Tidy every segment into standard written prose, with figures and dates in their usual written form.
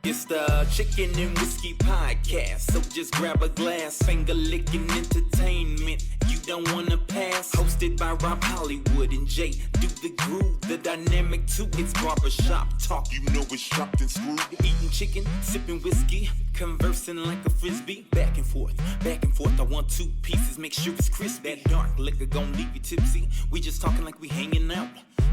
It's the Chicken and Whiskey Podcast, so just grab a glass, finger licking entertainment. You don't wanna pass. Hosted by Rob Hollywood and Jay. Do the groove, the dynamic too. It's barbershop talk. You know it's chopped and screwed. Eating chicken, sipping whiskey, conversing like a frisbee. Back and forth, back and forth. I want two pieces, make sure it's crisp. That dark liquor gon' leave you tipsy. We just talking like we hanging out.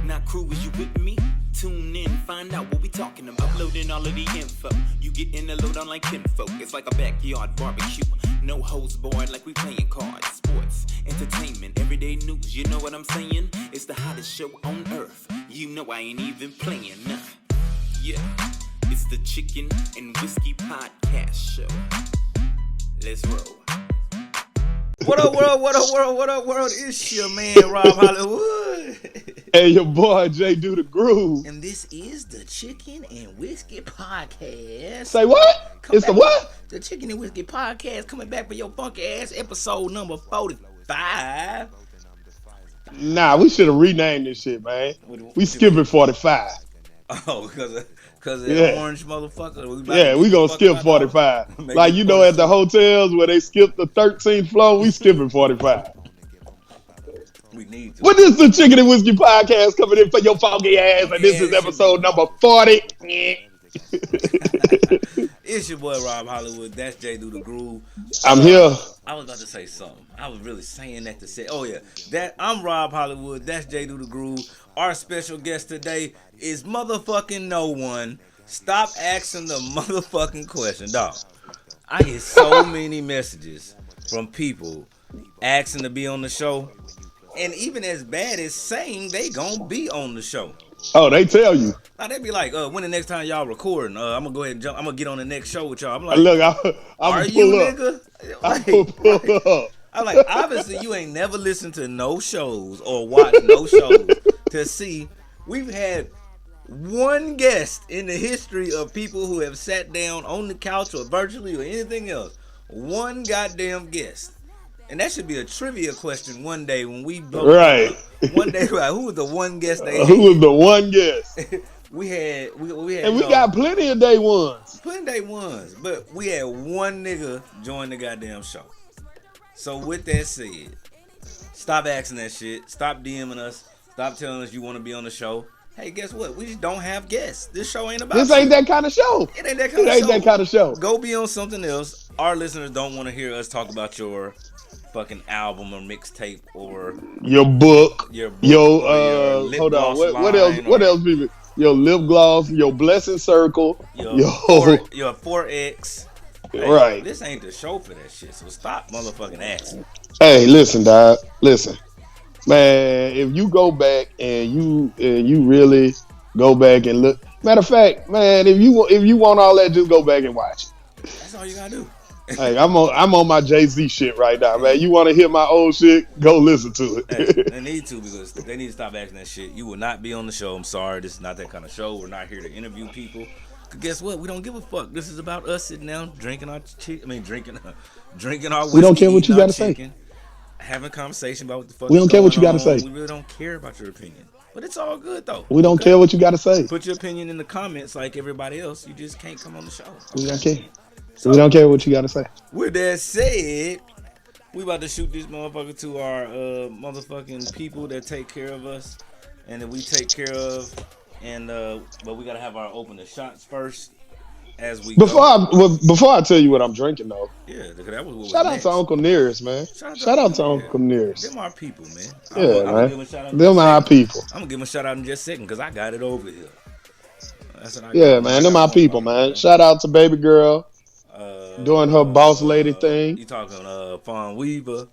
Now crew, is you with me? Tune in, find out what we talking about. Uploading all of the info. You get in the lowdown like kinfolk. It's like a backyard barbecue. No host board like we playing cards. Sports, entertainment, everyday news. You know what I'm saying? It's the hottest show on earth. You know I ain't even playing. Yeah, it's the Chicken and Whiskey Podcast show. Let's roll. What up, world? It's your man, Rob Hollywood. Hey, your boy, Jay Do the Groove. And this is the Chicken and Whiskey Podcast. Say what? It's the what? The Chicken and Whiskey Podcast coming back for your funky ass episode number 45. Nah, we should have renamed this shit, man. We skipping 45. Oh, because of that orange motherfucker? We gonna skip 45. Like, you know, at the hotels where they skip the 13th floor, we skipping 45. We need to. What is the Chicken and Whiskey Podcast coming in for your funky ass? And this is episode number 40. It's your boy, Rob Hollywood. That's Jay Do the Groove. I'm here. I was about to say something. I was really saying that to say, oh yeah, I'm Rob Hollywood. That's Jay Do the Groove. Our special guest today is motherfucking no one. Stop asking the motherfucking question, dog. I get so many messages from people asking to be on the show, and even as bad as saying they gonna be on the show. Oh, they tell you. Now they be like, when the next time y'all recording? I'm gonna go ahead and jump. I'm gonna get on the next show with y'all. I'm like, look, I'm are pull you, up. nigga? I'm pull up. I'm like, obviously you ain't never listened to no shows or watched no shows to see. We've had one guest in the history of people who have sat down on the couch or virtually or anything else. One goddamn guest. And that should be a trivia question one day when we blow right. One day, like, who was the one guest they had? Who was the one guest? we had, and we got plenty of day ones. But we had one nigga join the goddamn show. So with that said, stop asking that shit. Stop DMing us. Stop telling us you want to be on the show. Hey, guess what? We just don't have guests. This show ain't about This ain't that kind of show. It ain't that kind of show. That kind of show. Go be on something else. Our listeners don't want to hear us talk about your fucking album or mixtape or your book. Your lip hold on. gloss What else? What else, people? Your lip gloss, your blessing circle, your 4X. Hey, right. This ain't the show for that shit. So stop motherfucking asking. Hey, listen, dog. Listen. Man, if you go back and you really go back and look. Matter of fact, man, if you want all that, just go back and watch it. That's all you gotta do. Hey, I'm on my Jay-Z shit right now, man. You want to hear my old shit? Go listen to it. Hey, they need to, because they need to stop asking that shit. You will not be on the show. I'm sorry, this is not that kind of show. We're not here to interview people. Guess what? We don't give a fuck. This is about us sitting down, drinking our drinking our whiskey. We don't care what you gotta say. Having a conversation about what the fuck. We don't care what you gotta say. We really don't care about your opinion. But it's all good though. We don't care what you gotta say. Put your opinion in the comments like everybody else. You just can't come on the show. We don't care. So, we don't care what you gotta say. With that said, we about to shoot this motherfucker to our motherfucking people that take care of us and that we take care of. And but we gotta have our open the shots first as we before I tell you what I'm drinking though. Yeah, that was what shout out to Uncle Nearest, man. Shout out to Uncle Nearest. Them our people, man. Yeah, man. Them our people. I'm gonna give him a shout out in just a second because I got it over here. Man. Them our people, man. Shout out to baby girl. Doing her boss lady thing. You talking Fawn Weaver?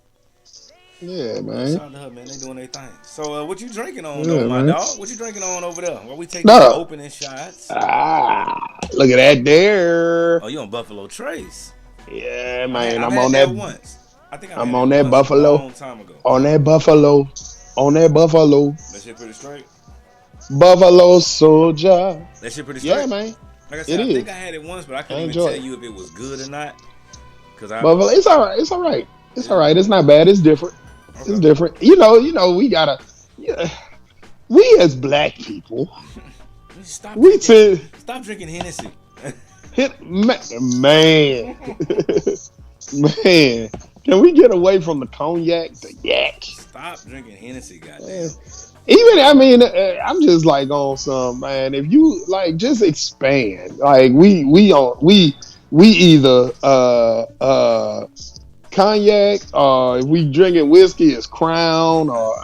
Yeah, man. Shout out to her, man. They doing their thing. So, what you drinking on, though, my dog? What you drinking on over there? While we taking opening shots. Look at that there. Oh, you on Buffalo Trace? Yeah, man. I'm on that once. I think I'm on that Buffalo. A long time ago. On that Buffalo. That shit pretty straight. Buffalo Soldier. That shit pretty straight. Yeah, man. Like I said, I think I had it once, but I couldn't even tell you if it was good or not. Buffalo, it's all right. It's all right. It's all right. It's not bad. It's different. Okay. It's different. You know. We gotta. Yeah, we as black people. Stop drinking Hennessy. Man. Man. Can we get away from the cognac, the yak? Stop drinking Hennessy, goddamn. I'm just like on some, man. If you like, just expand. Like we either cognac, or if we drinking whiskey, it's Crown, or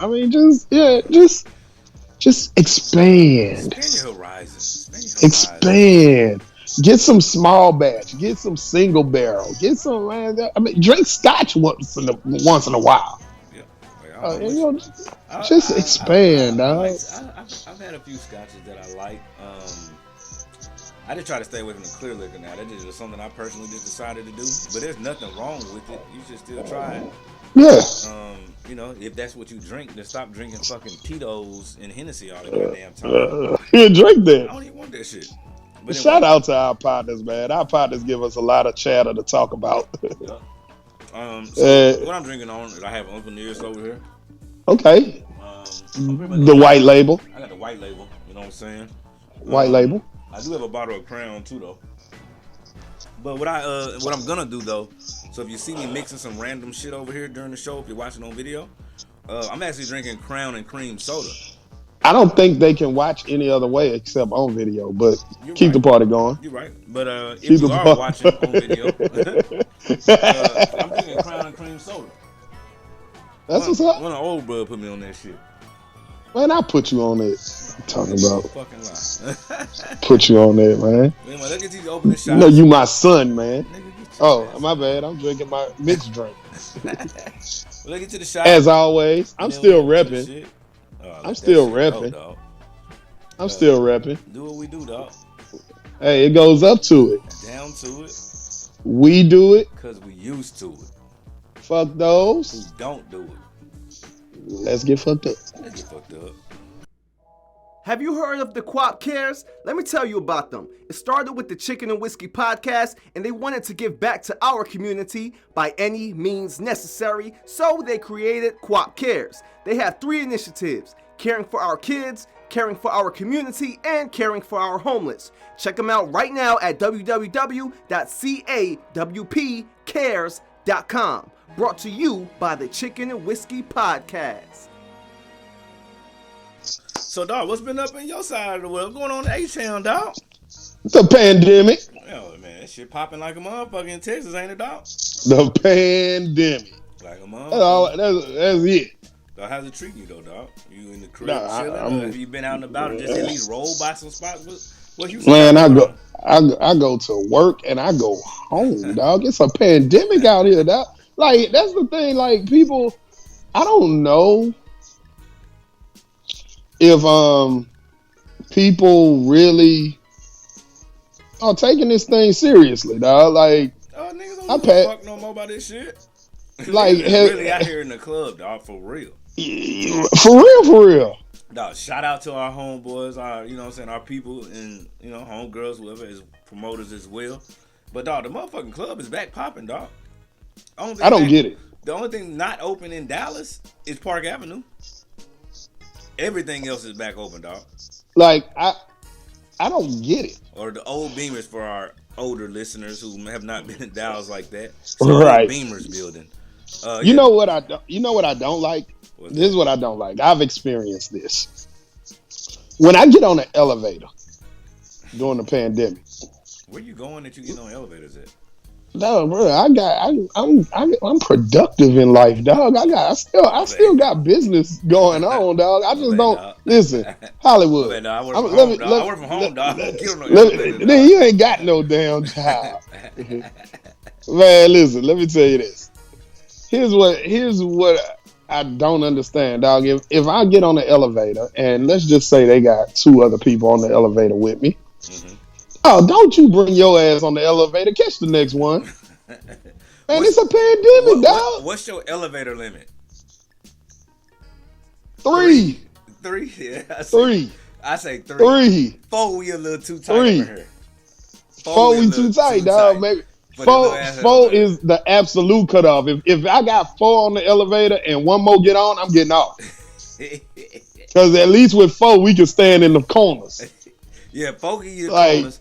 just expand. Expand your horizons. Expand. Get some small batch. Get some single barrel. Get some, man. Drink Scotch once in a while. Yeah. Just expand, dog. I've had a few scotches that I like. I just try to stay away from the clear liquor now. That is just something I personally just decided to do. But there's nothing wrong with it. You should still try it. Yeah. If that's what you drink, then stop drinking fucking Tito's and Hennessy all the goddamn time. You drink that. I don't even want that shit. But Shout out to our partners, man. Our partners give us a lot of chatter to talk about. So what I'm drinking on, I have Uncle Nearest over here. Okay. The white label. I got the white label. You know what I'm saying? White label. I do have a bottle of Crown too, though. But what I'm gonna do though, so if you see me mixing some random shit over here during the show, if you're watching on video, I'm actually drinking Crown and cream soda. I don't think they can watch any other way except on video, but You're keep right. the party going. You're right. But if you are watching on video, I'm drinking Crown and cream soda. That's what's up. One of old bro put me on that shit. Man, I put you on it. I'm talking about Fucking lie. put you on that, man. Anyway, look at you open the shot. You know you my son, man. Nigga, get your Oh, ass. my bad. I'm drinking my mixed drink. Well, look into the shot. As always, I'm And then still we get to the repping. shit. Let I'm that still shit go, repping. dog. I'm still repping. Do what we do, dog. Hey, it goes up to it. Down to it, We do it. because we used to it. Fuck Who those. don't do it. Let's get fucked up. Let's get fucked up. Have you heard of the Quap Cares? Let me tell you about them. It started with the Chicken and Whiskey podcast, and they wanted to give back to our community by any means necessary, so they created Quap Cares. They have 3 initiatives: caring for our kids, caring for our community, and caring for our homeless. Check them out right now at www.cawpcares.com. Brought to you by the Chicken and Whiskey podcast. So, dog, what's been up in your side of the world? What's going on in H-Town, dog? The pandemic. Yo, man, that shit popping like a motherfucker in Texas, ain't it, dog? The pandemic. Like a That's motherfucker. all. That's it. Dog, how's it treating you, though, dog? You in the crib Nah, chilling? I'm- Or have you been out and about and just at least roll by some spots? What you Man, I go to work and I go home, dog. It's a pandemic out here, dog. Like, that's the thing. Like, people, I don't know if people really are taking this thing seriously, dog. Like, Oh, niggas I don't give pat- a fuck no more about this shit. Like, Niggas really out here in the club, dog, for real. for real. Dog, shout out to our homeboys, our, you know what I'm saying, our people and, you know, homegirls, whoever is promoters as well. But, dog, the motherfucking club is back popping, dog. I don't get it. The only thing not open in Dallas is Park Avenue. Everything else is back open, dog. Like, I don't get it. Or the old Beamers for our older listeners who have not been in Dallas like that. Right. Beamers building. You know what I don't like? What's This is what I don't like. I've experienced this. When I get on the elevator during the pandemic, where you going that you get on elevators at? no, bro, I'm productive in life, dog. I still got business going on, dog. I just bad, don't dog. listen. Hollywood. Man, I work I'm- from let home, me- dog. let- I work from home, dog. I don't get on no Let elevator, me- dog. Then you ain't got no damn job. Man, listen, let me tell you this. Here's what I don't understand, dog. If I get on the elevator and let's just say they got 2 other people on the elevator with me. Mm-hmm. Oh, don't you bring your ass on the elevator. Catch the next one. Man, it's a pandemic, dog. What's your elevator limit? 3. 3? Yeah, I say 3. 3. 4, we a little too tight 3. over here. 4, we a too little tight, too dog. tight. Maybe But four, the last 4 elevator- is the absolute cutoff. If I got 4 on the elevator and 1 more get on, I'm getting off. Because at least with 4, we can stand in the corners. Yeah, 4 get you Like- corners.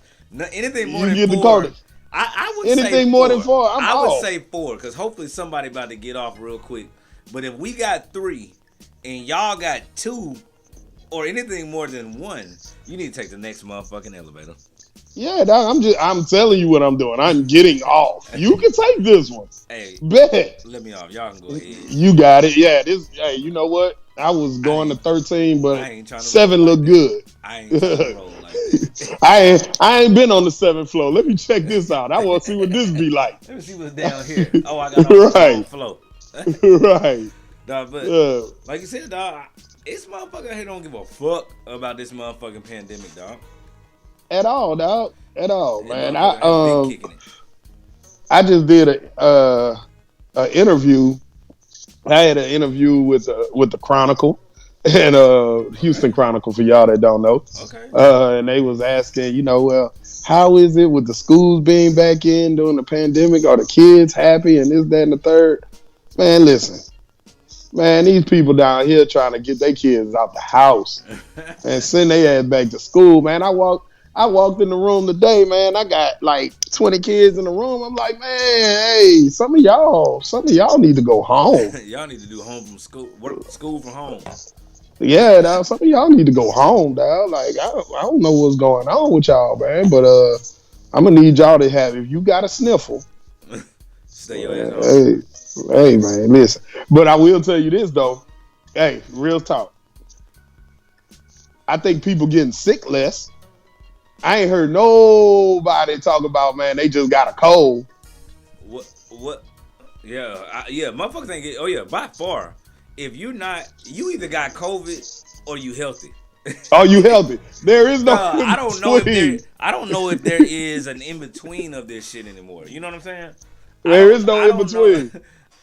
Anything more You than get the 4. quota. I would Anything say more 4. than 4, I'm I would off. say 4 because hopefully somebody about to get off real quick. But if we got 3 and y'all got 2 or anything more than 1, you need to take the next motherfucking elevator. Yeah, dog, I'm telling you what I'm doing. I'm getting off. You can take this one. Hey, Bet. let me off. Y'all can go ahead. You got it. Yeah, hey, you know what? I was going to 13, I but ain't trying to 7 roll look like good. I ain't trying to roll like that. I ain't been on the 7th floor. Let me check this out. I want to see what this be like. Let me see what's down here. Oh, I got off the wrong Right. floor. Right. Dog, but Yeah. like you said, dog, this motherfucker here don't give a fuck about this motherfucking pandemic, dog. At all, dog. At all, This man. motherfucker has been kicking it. I just did a interview. I had an interview with the Chronicle and Houston Chronicle for y'all that don't know. Okay. And they was asking, well, how is it with the schools being back in during the pandemic? Are the kids happy and this, that, and the third? Man, listen. Man, these people down here trying to get their kids out the house and send their ass back to school, man. I walked in the room today, man. I got like 20 kids in the room. I'm like, man, hey, some of y'all need to go home. Y'all need to do home from school, school from home. Yeah, dog, some of y'all need to go home, dog. Like, I don't know what's going on with y'all, man, but I'm gonna need y'all to have, if you got a sniffle, Stay your ass home. hey, man, listen. But I will tell you this though. Hey, real talk. I think people getting sick less. I ain't heard nobody talk about, man, they just got a cold. What? Yeah, motherfuckers ain't get. Oh yeah, by far. If you either got COVID or you healthy. Are you healthy? There is no. I don't know if there is an in between of this shit anymore. You know what I'm saying? There is no in between.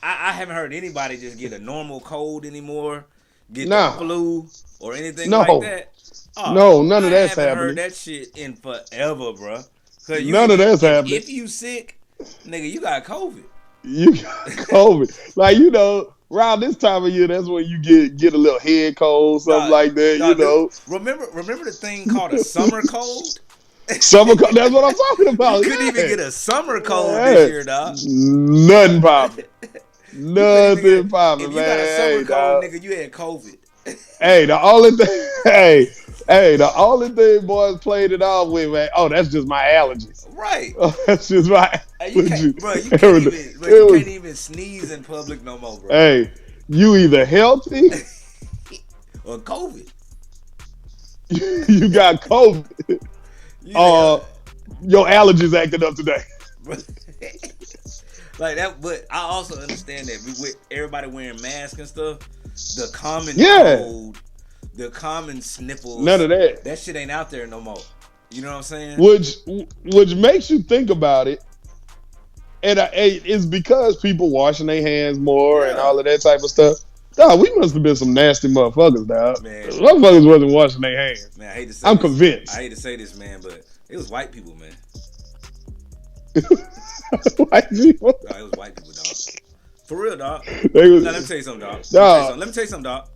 I haven't heard anybody just get a normal cold anymore, get the flu or anything like that. Oh, no, none of that's happening. I haven't happening. heard that shit in forever, bro. None of that's happening. If you sick, nigga, you got COVID. You got COVID. Like, around this time of year, that's when you get a little head cold, something like that, Dude, remember the thing called a summer cold? Summer cold, that's what I'm talking about. You couldn't even get a summer cold this year, dog. Nothing popping. Nothing popping, man. If you got a summer cold, nigga, you had COVID. Hey, the only thing boys played it off with, man, oh, that's just my allergies. Right. Oh, that's just my you can't even sneeze in public no more, bro. Hey, you either healthy or COVID. You got COVID. Your allergies acting up today. Like that, but I also understand that with everybody wearing masks and stuff, the common cold, the common sniffles, none of that. That shit ain't out there no more. You know what I'm saying? Which makes you think about it, and it's because people washing their hands more and all of that type of stuff. Dog, we must have been some nasty motherfuckers, dog. Man, motherfuckers wasn't washing their hands. Man, I hate to say I'm convinced. I hate to say this, man, but it was white people, man. White people? No, it was white people, dog. For real, dog. Let me tell you something, dog. Let me tell you something, dog.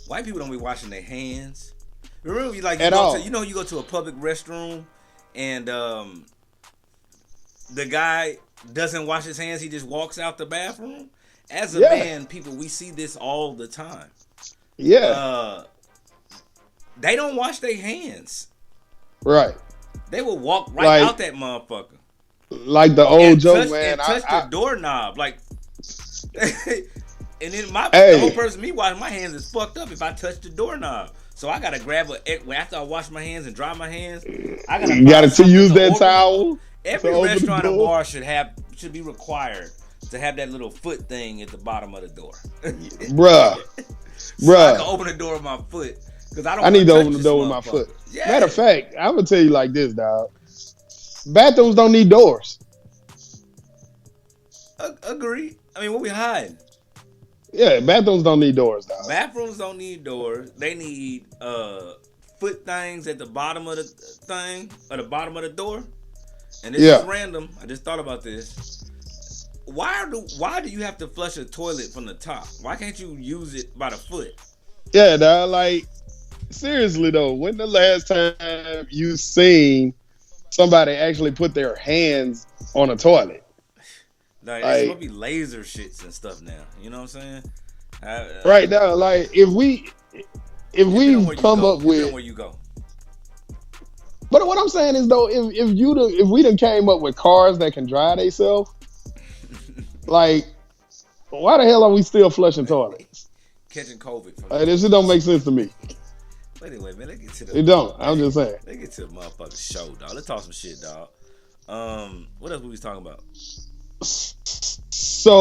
White people don't be washing their hands. Remember, you go to a public restroom and the guy doesn't wash his hands. He just walks out the bathroom. As a man, we see this all the time. Yeah. They don't wash their hands. Right. They will walk right out that motherfucker. Like the old joke, man. Touch the doorknob. Like, and then the whole person, me washing my hands is fucked up if I touch the doorknob. So I gotta grab after I wash my hands and dry my hands. I gotta use that towel. Every restaurant or bar should be required to have that little foot thing at the bottom of the door. Bruh. I can open the door with my foot. Because I need to open the door with my foot. Yeah. Matter of fact, I'm gonna tell you like this, dog. Bathrooms don't need doors. Agree. I mean, what we hiding? Yeah, bathrooms don't need doors, dog. Bathrooms don't need doors. They need foot things at the bottom of the thing, or the bottom of the door. And this is random. I just thought about this. Why do you have to flush a toilet from the top? Why can't you use it by the foot? Yeah, dog. Like, seriously though, when the last time you seen somebody actually put their hands on a toilet. Like, it's gonna be laser shits and stuff now. You know what I'm saying? Right now, like if we come up with where you go. But what I'm saying is though, if we done came up with cars that can drive themselves, like why the hell are we still flushing toilets? Catching COVID from this shit don't make sense to me. But anyway, man, let's get to the. It don't. I'm just saying. Let's get to the motherfucking show, dog. Let's talk some shit, dog. What else we was talking about? So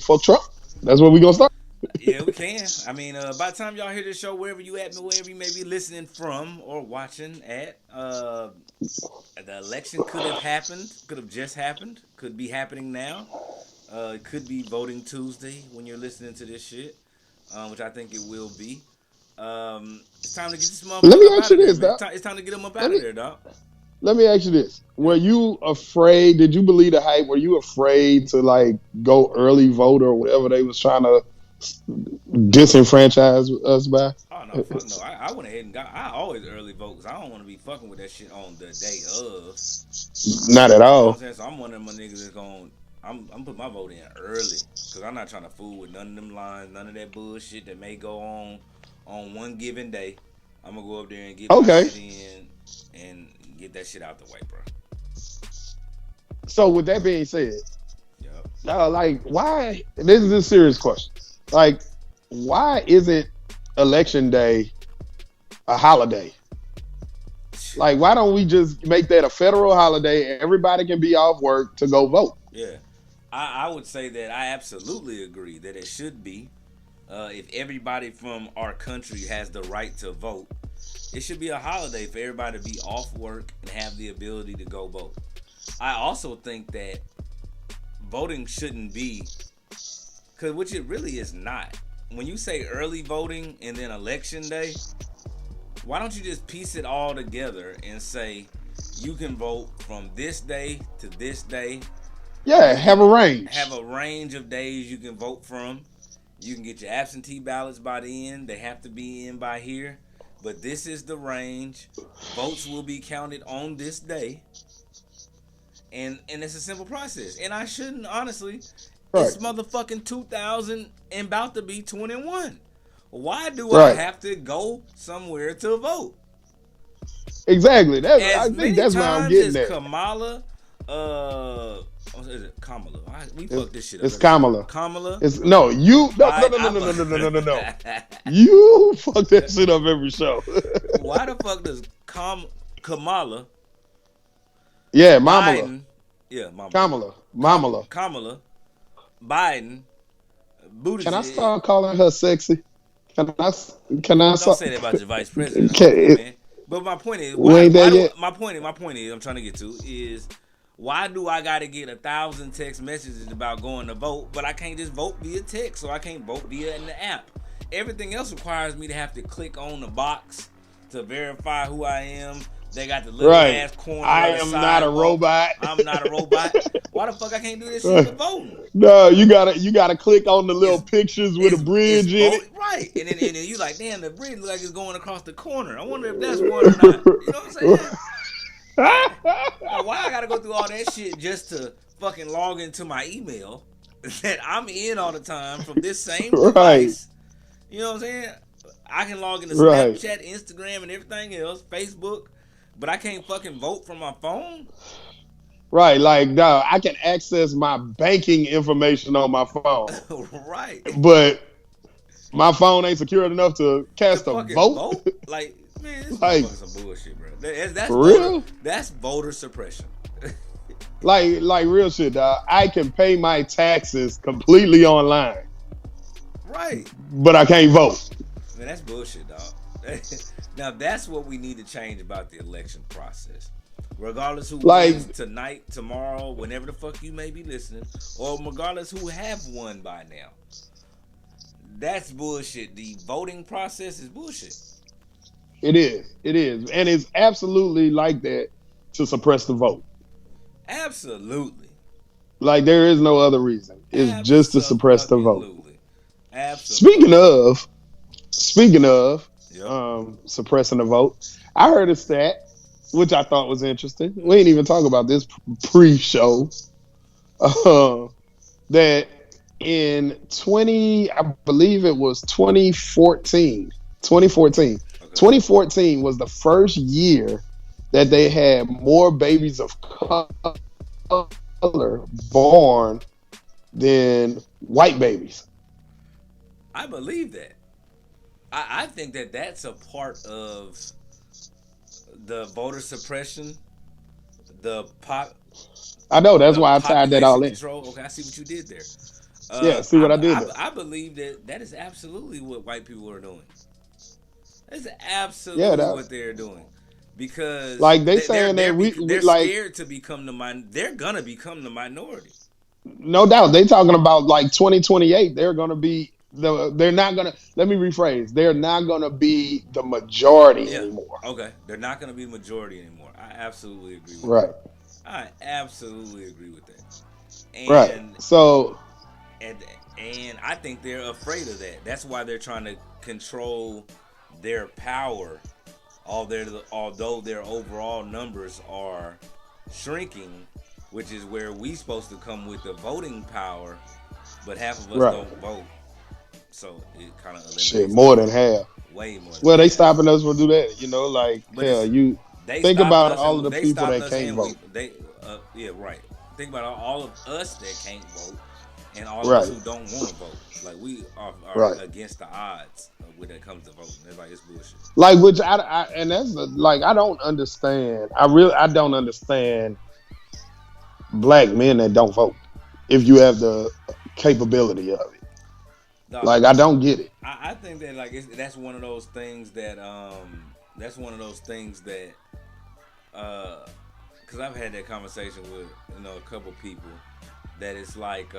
for Trump, that's where we gonna start. Yeah, we can. I mean, by the time y'all hear this show, wherever you at, wherever you may be listening from or watching at, the election could have happened, could have just happened, could be happening now. It could be voting Tuesday when you're listening to this shit, which I think it will be. It's time to get this motherfucker. Let me ask you this, dog. It's time to get him up out of there, dog. Let me ask you this. Were you afraid, did you believe the hype? Were you afraid to like go early vote or whatever they was trying to disenfranchise us by? Oh, no, fuck no. I went ahead and I always early vote because I don't want to be fucking with that shit on the day of. Not at all. You know so I'm one of them niggas that's going, I'm putting my vote in early because I'm not trying to fool with none of them lines, none of that bullshit that may go on one given day. I'm going to go up there and get my shit in and get that shit out the way, bro. So with that being said, yep. Like why, this is a serious question. Like, why isn't election day a holiday? Like, why don't we just make that a federal holiday and everybody can be off work to go vote? Yeah. I would say that I absolutely agree that it should be. If everybody from our country has the right to vote, it should be a holiday for everybody to be off work and have the ability to go vote. I also think that voting shouldn't be, because which it really is not. When you say early voting and then election day, why don't you just piece it all together and say you can vote from this day to this day? Yeah, have a range. Have a range of days you can vote from. You can get your absentee ballots by the end. They have to be in by here. But this is the range. Votes will be counted on this day. And it's a simple process. And I shouldn't, honestly, it's motherfucking 2000 and about to be 21. Why do I have to go somewhere to vote? Exactly. I think that's why I'm getting at. Kamala, what is it? Kamala. We fucked this shit up. It's Kamala. Kamala. No. You fuck that shit up every show. Why the fuck does Kamala? Yeah, Mamala. Biden, yeah, Mamala. Kamala. Biden. Buttigieg. Can I start calling her sexy? Can I? Don't say that about your vice president. Man. But my point is, my point is, I'm trying to get to is, why do I got to get 1,000 text messages about going to vote, but I can't just vote via text, or I can't vote via in the app? Everything else requires me to have to click on the box to verify who I am. They got the little ass corner. I am not a robot. I'm not a robot. Why the fuck I can't do this shit for voting? No, you gotta click on the little pictures with a bridge in it. Right. And then you like, damn, the bridge looks like it's going across the corner. I wonder if that's one or not. You know what I'm saying? Why I gotta go through all that shit just to fucking log into my email that I'm in all the time from this same device? You know what I'm saying? I can log into Snapchat, Instagram, and everything else, Facebook, but I can't fucking vote from my phone? Right, like, no, I can access my banking information on my phone. Right. But my phone ain't secure enough to cast a vote? Like, man, this is like, some bullshit, bro. That's for real? That's voter suppression. like real shit, dog. I can pay my taxes completely online. Right. But I can't vote. Man, that's bullshit, dog. Now, that's what we need to change about the election process. Regardless who wins tonight, tomorrow, whenever the fuck you may be listening, or regardless who have won by now. That's bullshit. The voting process is bullshit. It is. And it's absolutely like that to suppress the vote. Absolutely. Like, there is no other reason. It's just to suppress the vote. Absolutely. Speaking of, Yep. suppressing the vote. I heard a stat, which I thought was interesting. We ain't even talk about this pre-show. That in I believe it was 2014. 2014. Okay. 2014 was the first year that they had more babies of color born than white babies. I believe that. I think that that's a part of the voter suppression, the pop. I know, that's The why I tied that all in. control. Okay, I see what you did there. Yeah, see what I did there? I believe that is absolutely what white people are doing. That's Yeah, absolutely that what they're doing, because like they saying that they're like scared to become they're gonna become the minority. no doubt they talking about like 2028 they're gonna be they're not gonna, let me rephrase, they're not gonna be the majority Yeah. anymore. Okay. They're not gonna be the majority anymore. I absolutely agree with Right. that. I absolutely agree with that. Right. And So and I think they're afraid of that. That's why they're trying to control their power. Although their overall numbers are shrinking, which is where we supposed to come with the voting power, but half of us right. don't vote. So it kind of eliminates Shit, more than half. way more. Well, Than they half. stopping us from do that, like But hell, it's you they think stopping about us all of and the they people stopping that us can't and vote. yeah, right. Think about all of us that can't vote and all of Right. us who don't want to vote. Like we are Right. against the odds when it comes to voting. It's like it's bullshit. Like, which I and that's like, I don't understand. I don't understand black men that don't vote if you have the capability of it. Dog, Like, I don't get it. I think that like that's one of those things that because I've had that conversation with a couple people that it's like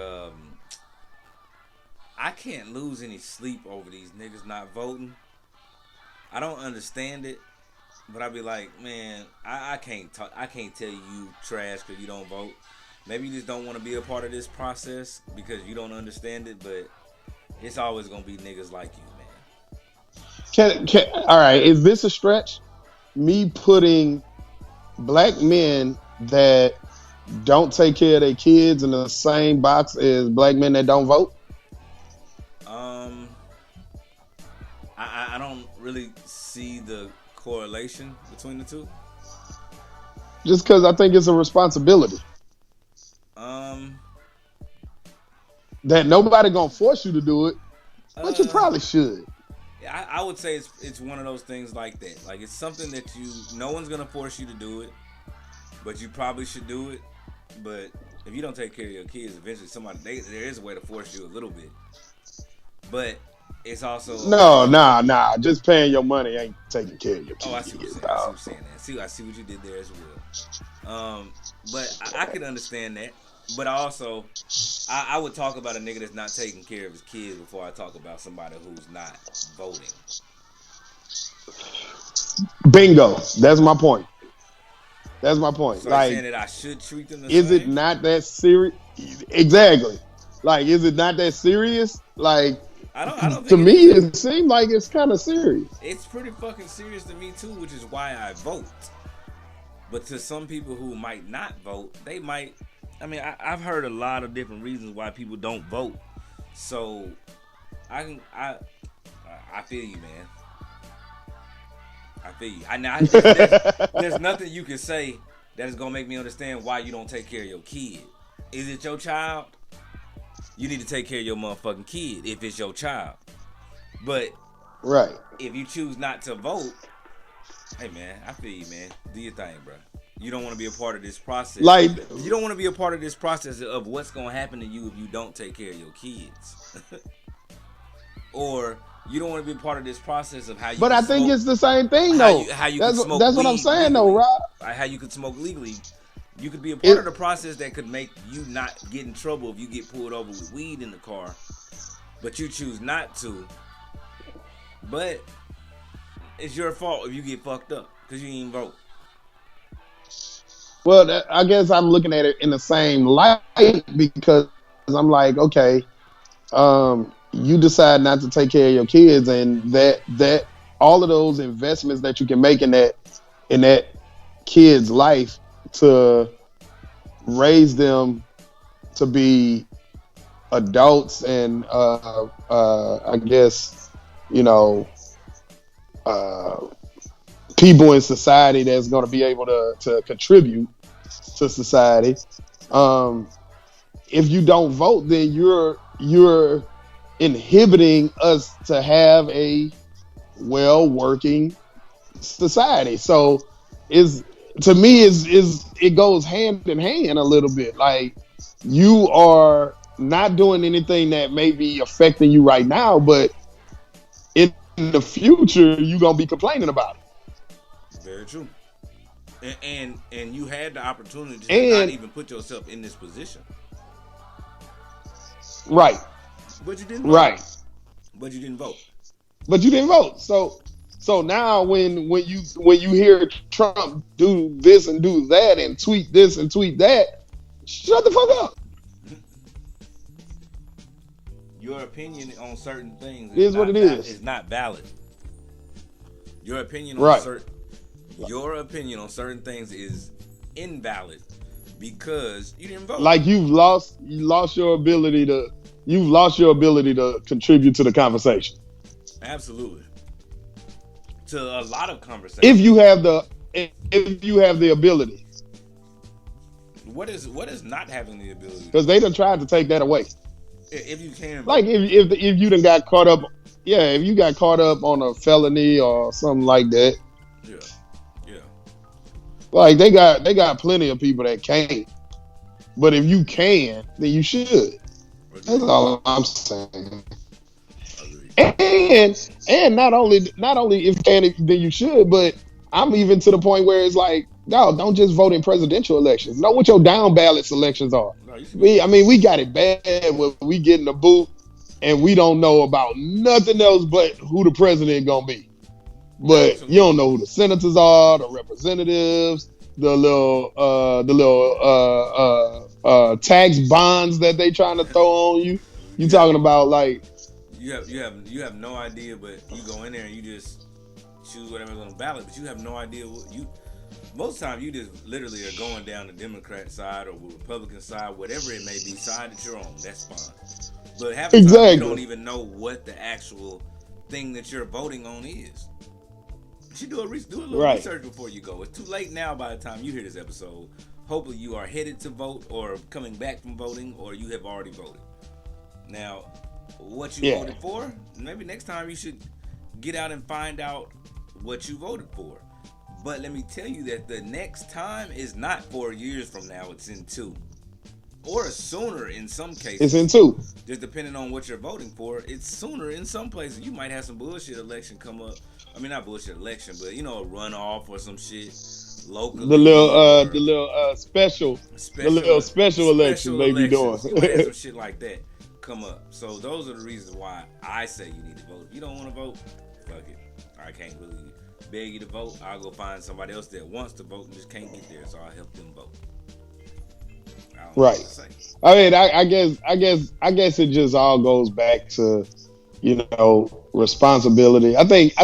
I can't lose any sleep over these niggas not voting. I don't understand it, but I be like, man, I can't talk. I can't tell you trash because you don't vote. Maybe you just don't want to be a part of this process because you don't understand it. But it's always gonna be niggas like you, man. All right, is this a stretch? Me putting black men that don't take care of their kids in the same box as black men that don't vote? I don't really see the correlation between the two. Just because I think it's a responsibility that nobody gonna force you to do it, but you probably should. I would say it's one of those things like that. Like it's something that no one's gonna force you to do it, but you probably should do it. But if you don't take care of your kids, eventually there is a way to force you a little bit. But it's also nah. Just paying your money ain't taking care of your kids. Oh, I see what you're saying. I see what you did there as well. But I could understand that. But also, I would talk about a nigga that's not taking care of his kids before I talk about somebody who's not voting. Bingo. That's my point. So like, saying that I should treat them the same? Is it not that serious? Exactly. Like, is it not that serious? Like, I don't to think me, it seems like it's kind of serious. It's pretty fucking serious to me too, which is why I vote. But to some people who might not vote, they might. I mean, I've heard a lot of different reasons why people don't vote. So I feel you, man. I feel you. There's nothing you can say that is gonna make me understand why you don't take care of your kid. Is it your child? You need to take care of your motherfucking kid if it's your child. But right, if you choose not to vote, hey man, I feel you, man. Do your thing, bro. You don't want to be a part of this process. Like, you don't want to be a part of this process of what's gonna happen to you if you don't take care of your kids. Or you don't want to be a part of this process of how you. But I think it's the same thing, though. How you that's can smoke that's what I'm weed saying, legally. though, Rob. How you could smoke legally. You could be a part of the process that could make you not get in trouble if you get pulled over with weed in the car, but you choose not to. But it's your fault if you get fucked up because you didn't vote. Well, I guess I'm looking at it in the same light because I'm like, okay, you decide not to take care of your kids, and that all of those investments that you can make in that kid's life to raise them to be adults and I guess, you know, people in society that's going to be able to contribute to society. If you don't vote, then you're inhibiting us to have a well-working society. So to me it goes hand in hand a little bit. Like, you are not doing anything that may be affecting you right now, but in the future you're gonna be complaining about it. Very true. And you had the opportunity to not even put yourself in this position. Right. But you didn't vote. Right. But you didn't vote. But you didn't vote. So now when you hear Trump do this and do that and tweet this and tweet that, shut the fuck up. Your opinion on certain things is what it is. Is not valid. Your opinion on right. Your opinion on certain things is invalid because you didn't vote. Like you've lost your ability to contribute to the conversation. Absolutely. To a lot of conversations. If you have the ability. What is not having the ability? Because they done tried to take that away. If you can, like if you done got caught up, if you got caught up on a felony or something like that. Yeah. Like they got plenty of people that can't. But if you can, then you should. That's all I'm saying. And not only if you can, then you should. But I'm even to the point where it's like, no, don't just vote in presidential elections. Know what your down ballot selections are. We got it bad when we get in the booth and we don't know about nothing else but who the president gonna be. But you don't know who the senators are, the representatives, the little tax bonds that they trying to throw on you. You talking about like you have no idea, but you go in there and you just choose whatever's on the ballot, but you have no idea most times you just literally are going down the Democrat side or the Republican side, whatever it may be, side that you're on. That's fine. But half the time you don't even know what the actual thing that you're voting on is. You should do a little research before you go. It's too late now by the time you hear this episode. Hopefully you are headed to vote or coming back from voting, or you have already voted. Now, what you voted for, maybe next time you should get out and find out what you voted for. But let me tell you that the next time is not 4 years from now, it's in 2. Or sooner in some cases. It's in 2. Just depending on what you're voting for, it's sooner in some places. You might have some bullshit election come up. I mean, not bullshit election, but a runoff or some shit locally. The little special elections they be doing. You might have some shit like that come up. So those are the reasons why I say you need to vote. If you don't want to vote, fuck it. I can't really beg you to vote. I'll go find somebody else that wants to vote and just can't get there, so I'll help them vote. Right. I mean, I guess it just all goes back to, responsibility. I think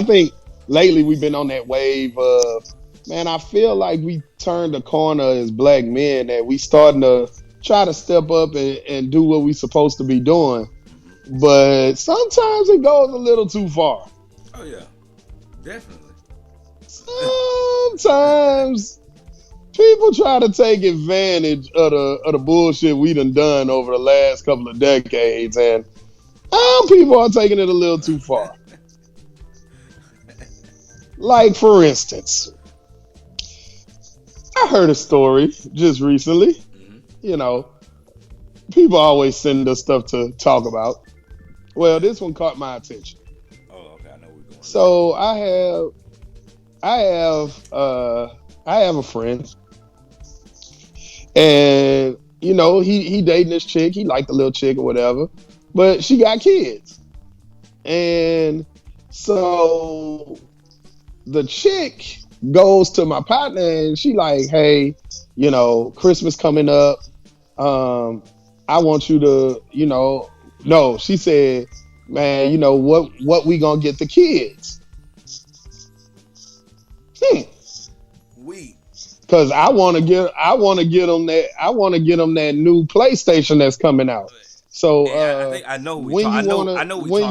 lately we've been on that wave of, man, I feel like we turned the corner as black men, that we starting to try to step up and do what we supposed to be doing. But sometimes it goes a little too far. Oh yeah, definitely. Sometimes people try to take advantage of the bullshit we done over the last couple of decades, and people are taking it a little too far. Like, for instance, I heard a story just recently. People always send us stuff to talk about. Well, this one caught my attention. Oh, okay, I know we're going. So I have a friend, and he dating this chick. He liked the little chick or whatever, but she got kids, and so the chick goes to my partner and she like, hey, Christmas coming up. I want you to, no, she said, man, what we gonna get the kids? Cause I want to get them that new PlayStation that's coming out. So I think I know when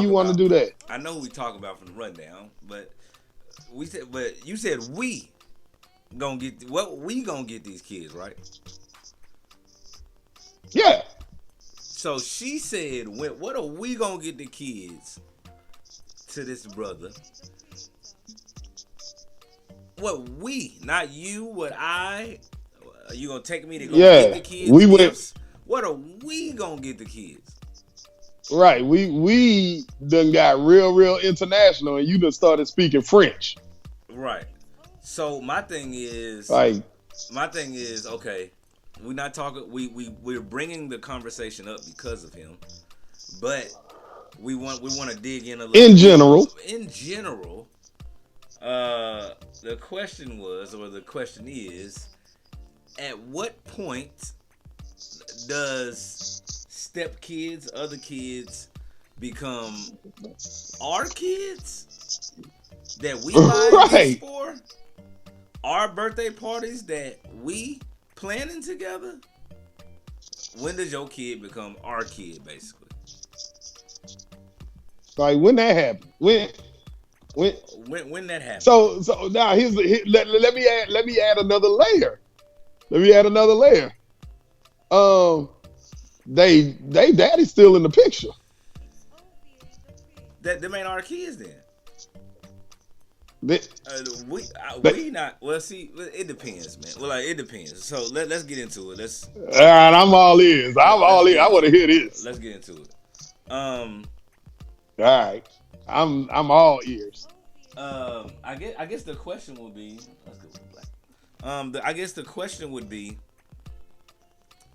you want to do that? I know we talk about from the rundown, but you said we gonna get these kids, right? Yeah. So she said, what are we gonna get the kids to this brother? What we, not you, what I, you gonna take me to go get the kids gifts? What are we gonna get the kids? Right, we done got real international, and you done started speaking French. Right. So my thing is, okay, we're not talking. We're bringing the conversation up because of him, but we want to dig in a little. In general, the question is, at what point does stepkids, other kids, become our kids that we buy gifts for? Our birthday parties that we planning together? When does your kid become our kid, basically? Like when that happened? When that happened? So now let me add another layer. They daddy's still in the picture. That them ain't our kids then. We not. Well, see, it depends, man. Well, like, it depends. So let's get into it. All right, I'm all ears. I want to hear this. Let's get into it. All right, I'm all ears. I guess the question would be. Let's go with black. I guess the question would be,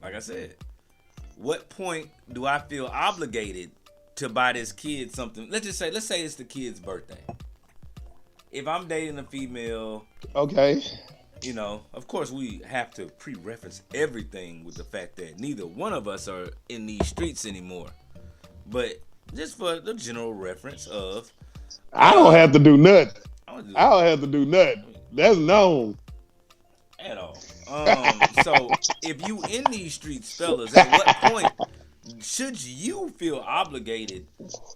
like I said, what point do I feel obligated to buy this kid something? Let's say it's the kid's birthday. If I'm dating a female, okay, you know, of course we have to pre-reference everything with the fact that neither one of us are in these streets anymore. But just for the general reference of, I don't have to do nothing. I don't have to do nothing. That's known. At all. So if you in these streets, fellas, at what point should you feel obligated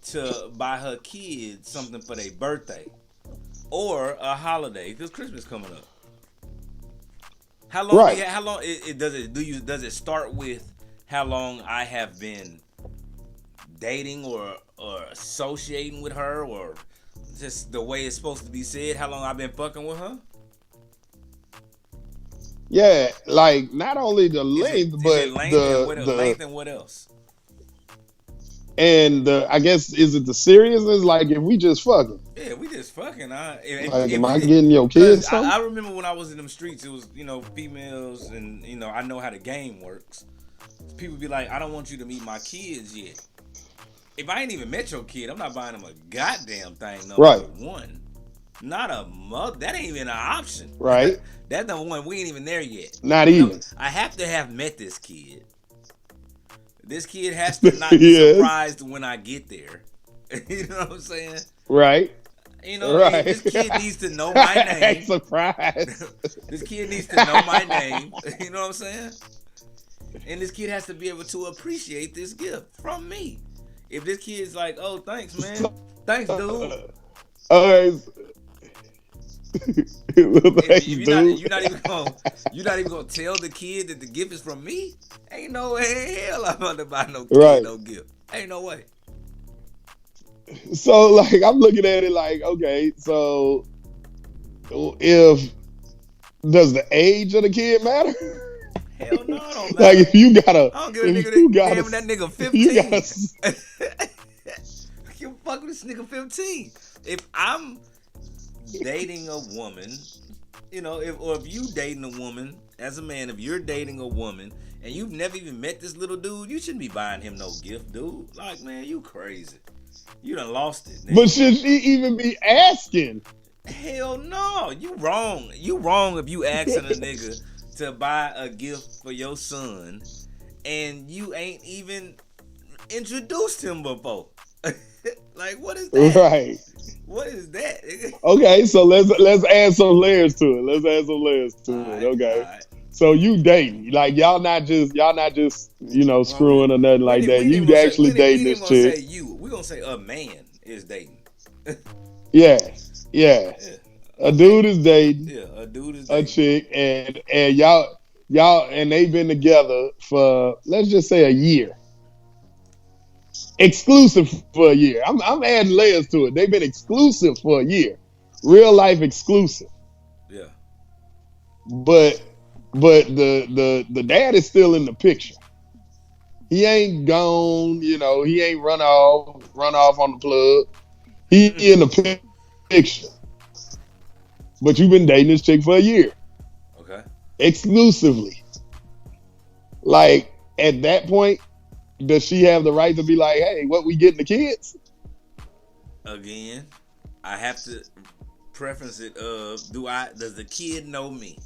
to buy her kids something for their birthday? Or a holiday, because Christmas coming up. How long? Right. How long? Does it start with how long I have been dating or associating with her, or just the way it's supposed to be said? How long I've been fucking with her? Yeah, like not only the length, but length and what else? And I guess, is it the seriousness? Like, if we just fucking. Yeah, we just fucking. Am I getting your kids? I remember when I was in them streets, it was, females, and I know how the game works. People be like, I don't want you to meet my kids yet. If I ain't even met your kid, I'm not buying them a goddamn thing. Number one, not a mother. That ain't even an option. Right. That's number one. We ain't even there yet. Not even. I have to have met this kid. This kid has to not be surprised when I get there. You know what I'm saying? Right. This kid needs to know my name. Surprise. This kid needs to know my name. You know what I'm saying? And this kid has to be able to appreciate this gift from me. If this kid's like, oh, thanks, man. Thanks, dude. All right. You're not even gonna tell the kid that the gift is from me. Ain't no hell I'm gonna buy no kid no gift. Ain't no way. So like, I'm looking at it like, okay, so does the age of the kid matter? Hell no, I don't matter. Like, if you gotta, I don't give a nigga that nigga 15. You fuck with this nigga 15. If I'm dating a woman, if you dating a woman as a man, if you're dating a woman and you've never even met this little dude, you shouldn't be buying him no gift, dude. Like, man, you crazy. You done lost it, nigga. But should she even be asking? Hell no. You wrong. You wrong if you asking a nigga to buy a gift for your son and you ain't even introduced him before. Like, what is that? Right. What is that? Okay, so let's add some layers to it. Okay. All right. So you dating. Like y'all not just screwing or nothing like that. We ain't You even gonna say, actually we dating ain't this even gonna say chick. you. We gonna say a man is dating. Yeah. Yeah. Yeah. A Okay. dude is dating Yeah, a dude is a dating. chick and y'all and they've been together for let's just say a year. Exclusive for a year. I'm adding layers to it. They've been exclusive for a year. Real life exclusive. Yeah. But the dad is still in the picture. He ain't gone, he ain't run off on the plug. He in the picture. But you've been dating this chick for a year. Okay. Exclusively. Like at that point, does she have the right to be like, hey, what we getting the kids? Again, I have to preference it of does the kid know me?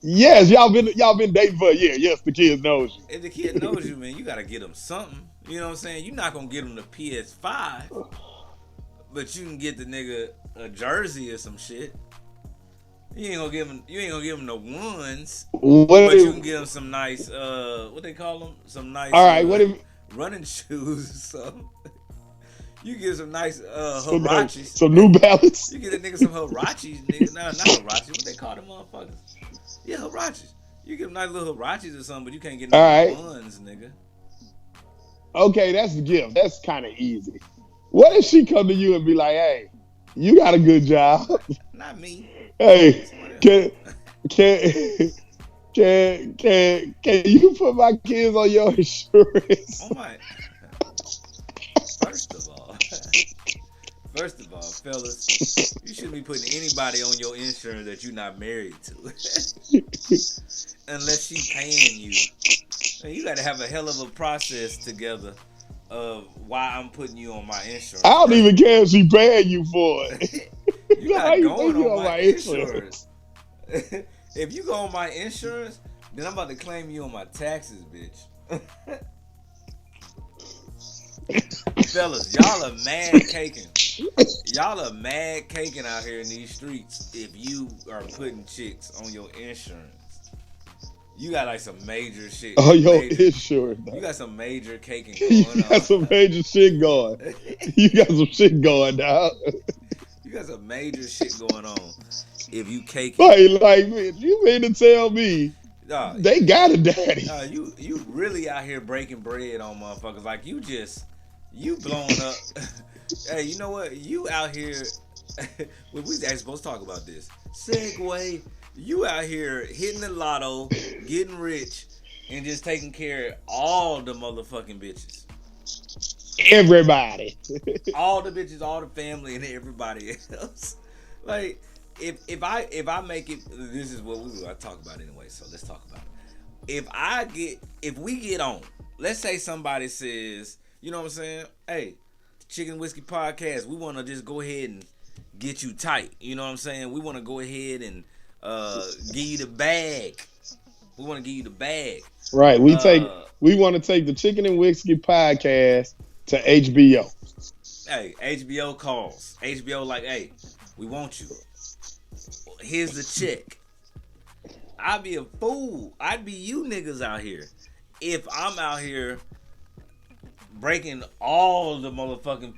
Yes, y'all been dating for a year. Yes, the kids knows you. If the kid knows you, man, you gotta get him something. You know what I'm saying? You're not gonna get him the PS5, but you can get the nigga a jersey or some shit. You ain't gonna give him the ones, but you can give him some nice what they call them? Some nice all right, what if running shoes or something. You get some nice Hirachis. some New Balance? You get a nigga some Hirachis, nigga. No, not Hirachis. What they call them motherfuckers? Yeah, Hirachis. You get them nice little Hirachis or something, but you can't get no ones, nigga. Okay, that's the gift. That's kind of easy. What if she come to you and be like, hey, you got a good job. Not me. Hey, can you put my kids on your insurance? Oh my. First of all, fellas, you shouldn't be putting anybody on your insurance that you're not married to. Unless she's paying you. And you got to have a hell of a process together of why I'm putting you on my insurance. I don't even care if she paying you for it. You're not going on my insurance. If you go on my insurance, then I'm about to claim you on my taxes, bitch. Fellas, y'all are mad caking. Y'all are mad caking out here in these streets if you are putting chicks on your insurance. You got like some major shit. Oh, your insurance. You got some major caking going on. You got some major shit going. You got some shit going, dog. You got some major shit going on. If you caking. Like, you mean to tell me they got a daddy? You really out here breaking bread on motherfuckers. Like you blowing up. Hey, you know what? You out here. We ain't supposed to talk about this. Segue. You out here hitting the lotto, getting rich, and just taking care of all the motherfucking bitches. Everybody. All the bitches, all the family, and everybody else. Like, if I make it, this is what we gotta talk about anyway. So let's talk about it. If we get on, let's say somebody says, you know what I'm saying? Hey, Chicken Whiskey Podcast, we want to just go ahead and get you tight. You know what I'm saying? We want to go ahead and give you the bag. We want to give you the bag. Right. We want to take the Chicken and Whiskey Podcast to HBO. Hey, HBO calls. HBO like, hey, we want you. Here's the check. I'd be a fool. I'd be you niggas out here if I'm out here breaking all the motherfucking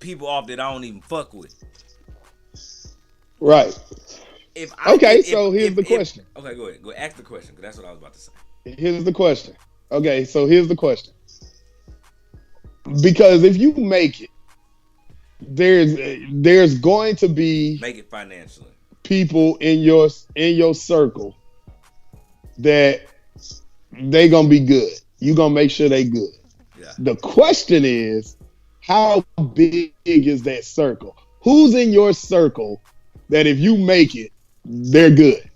people off that I don't even fuck with. Right. So here's the question. Okay, go ahead. Go ask the question, because that's what I was about to say. Here's the question. Okay, so here's the question. Because if you make it, there's going to be make it financially people in your circle that they gonna be good. You gonna make sure they good. Yeah. The question is, how big is that circle? Who's in your circle that if you make it, they're good?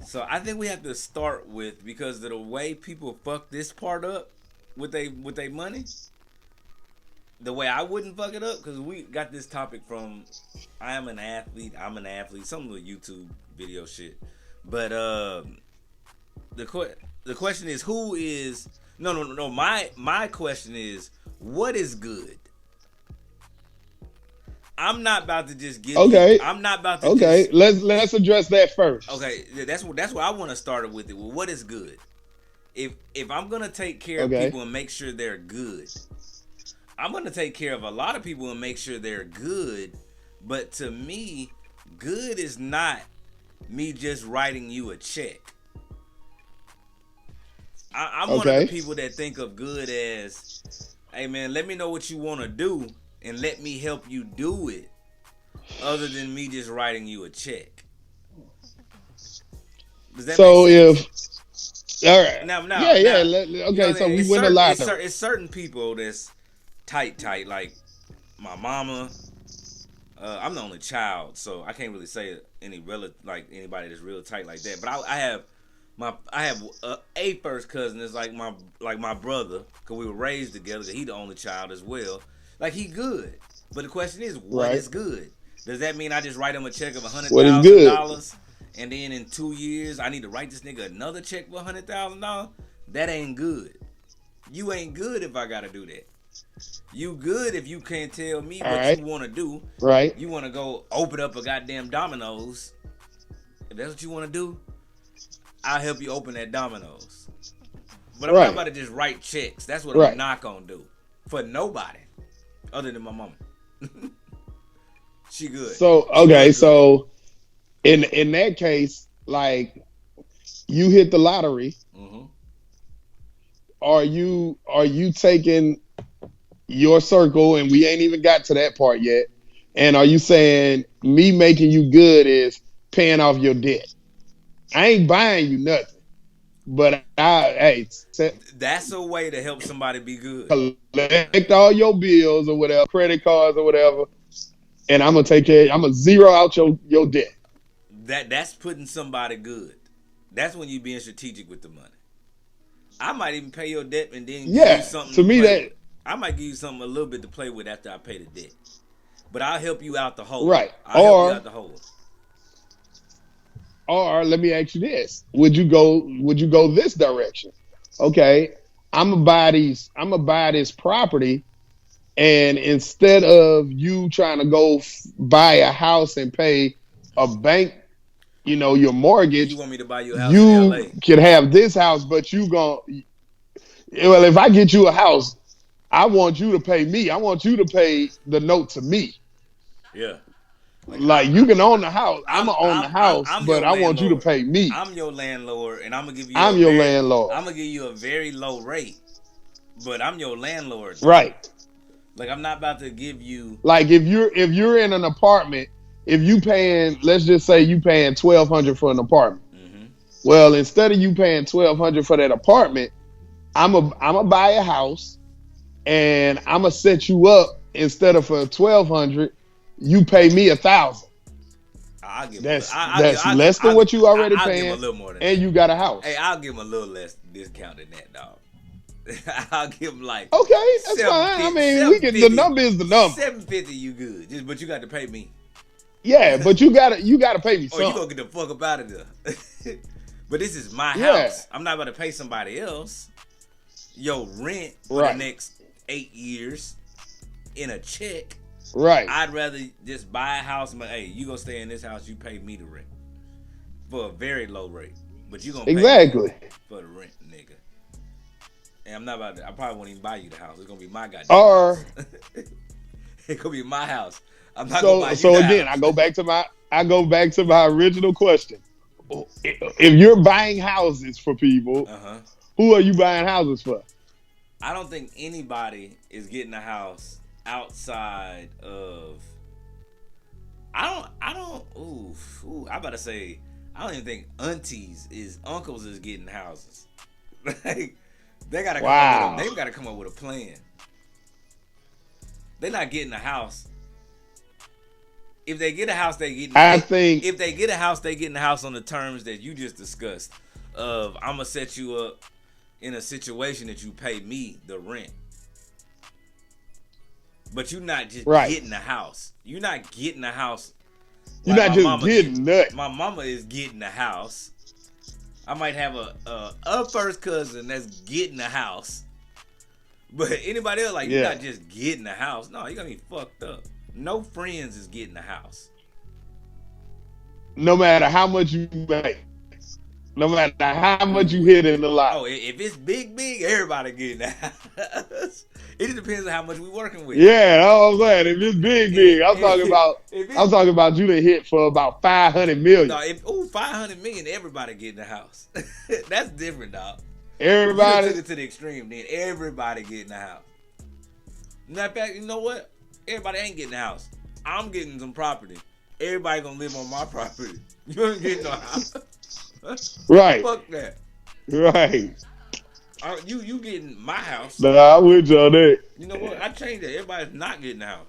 So I think we have to start with, because of the way people fuck this part up with they money, the way I wouldn't fuck it up, because we got this topic from I'm an athlete, some little YouTube video shit. But the question is, who is no. My question is, what is good? I'm not about to just give Okay. you. I'm not about to. Okay. Just, Let's address that first. okay, that's what I want to start with it. Well, what is good? If I'm gonna take care of Okay. people and make sure they're good, I'm gonna take care of a lot of people and make sure they're good. But to me, good is not me just writing you a check. I'm one of the people that think of good as, hey man, let me know what you want to do and let me help you do it, other than me just writing you a check. Does that make sense? All right. Now, Okay, you know, so we win a lot. It's certain people that's tight, like my mama. I'm the only child, so I can't really say any anybody that's real tight like that. But I have a first cousin that's like my brother, because we were raised together. Cause he the only child as well. Like, he good, but the question is, what is good? Does that mean I just write him a check of $100,000, and then in 2 years I need to write this nigga another check for $100,000? That ain't good. You ain't good if I gotta do that. You good if you can't tell me what you want to do. Right. You want to go open up a goddamn Domino's. If that's what you want to do, I'll help you open that Domino's. But I'm not about to just write checks. That's what I'm not gonna do for nobody other than my mama. She good. So okay, so in that case, like, you hit the lottery. Mm-hmm. Are you taking your circle, and we ain't even got to that part yet, and are you saying me making you good is paying off your debt? I ain't buying you nothing, but that's a way to help somebody be good. Collect all your bills or whatever, credit cards or whatever, and I'm gonna zero out your debt. That's putting somebody good. That's when you being strategic with the money. I might even pay your debt and then give you something to me play with. I might give you something a little bit to play with after I pay the debt. But I'll help you out the hole. Right. I'll help you out the hole. Or let me ask you this. Would you go this direction? Okay, I'm gonna buy this property, and instead of you trying to go buy a house and pay a bank, your mortgage, you want me to buy you a house in LA? You can have this house, but if I get you a house, I want you to pay me. I want you to pay the note to me. Yeah. Like, you can own the house. I'm gonna own the house, but I want you to pay me. I'm your landlord, and I'm gonna give you. Landlord. I'm gonna give you a very low rate, but I'm your landlord. Right. Like, I'm not about to give you. Like, if you're in an apartment, if you paying, let's just say you paying $1,200 for an apartment. Mm-hmm. Well, instead of you paying $1,200 for that apartment, I'm a buy a house, and I'm gonna set you up. Instead of for $1,200, you pay me $1,000. That's less than what you already paying, give him a little more than and that. You got a house. Hey, I'll give him a little less discount than that, dog. I'll give him like, okay, that's fine. I mean, we get the number is the number. $750, you good? But you got to pay me. Yeah, but you gotta pay me something. Oh, you gonna get the fuck up out of there. But this is my house. I'm not about to pay somebody else your rent for the next 8 years in a check. Right. I'd rather just buy a house and hey, you gonna stay in this house, you pay me the rent for a very low rate. But you gonna pay me for the rent, nigga. And I'm not about to, I probably won't even buy you the house. It's gonna be my goddamn house. It's gonna be my house. I'm not gonna buy you the again, house. I go back to my original question. If you're buying houses for people, who are you buying houses for? I don't think anybody is getting a house outside of. I'm about to say, I don't even think uncles is getting houses. Like, they gotta come up with a plan. They're not getting a house. If they get a house, if they get a house, they getting a house on the terms that you just discussed. Of, I'm gonna set you up in a situation that you pay me the rent. But you're not just getting a house. You're not getting a house. You're not just getting nothing. My mama is getting a house. I might have a first cousin that's getting a house. But anybody else, you're not just getting a house. No, you're gonna be fucked up. No friends is getting the house. No matter how much you make, no matter how much you Ooh, hit in the lot. oh, if it's big, everybody getting the house. It just depends on how much we working with. Yeah, that's what I'm saying. If it's big, I'm talking about. If I'm it's, talking about you done hit for about 500 million. no, if 500 million, everybody getting the house. That's different, dog. Everybody You took it to the extreme. Then everybody getting the house. Matter of fact, you know what? Everybody ain't getting the house. I'm getting some property. Everybody gonna live on my property. You ain't getting no house. right, Fuck that. right. You getting my house. Nah, I'm with you on that. You know what? I changed that. Everybody's not getting a house.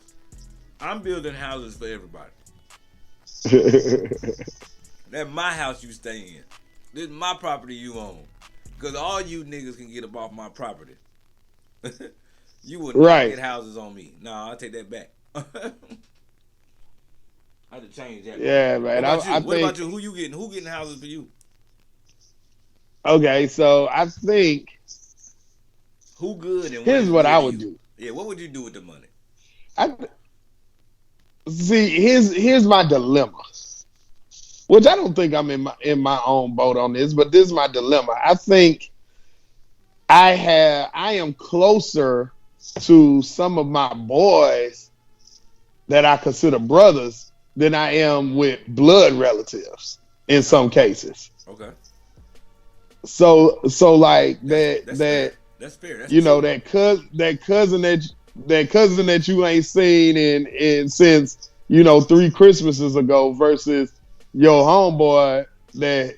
I'm building houses for everybody. That's my house you stay in. This is my property you own. Because all you niggas can get up off my property. You would not get houses on me. Nah, I'll take that back. I had to change that. Yeah, man. What about you? Who you getting? Who getting houses for you? Okay, so I think who good and here's what I would do. Yeah, what would you do with the money? Here's my dilemma, which I don't think I'm in my own boat on this, but this is my dilemma. I think I am closer to some of my boys that I consider brothers than I am with blood relatives in some cases. Okay. So like that's fair. That's fair. That's you know, that cousin that you ain't seen in since, 3 Christmases ago versus your homeboy that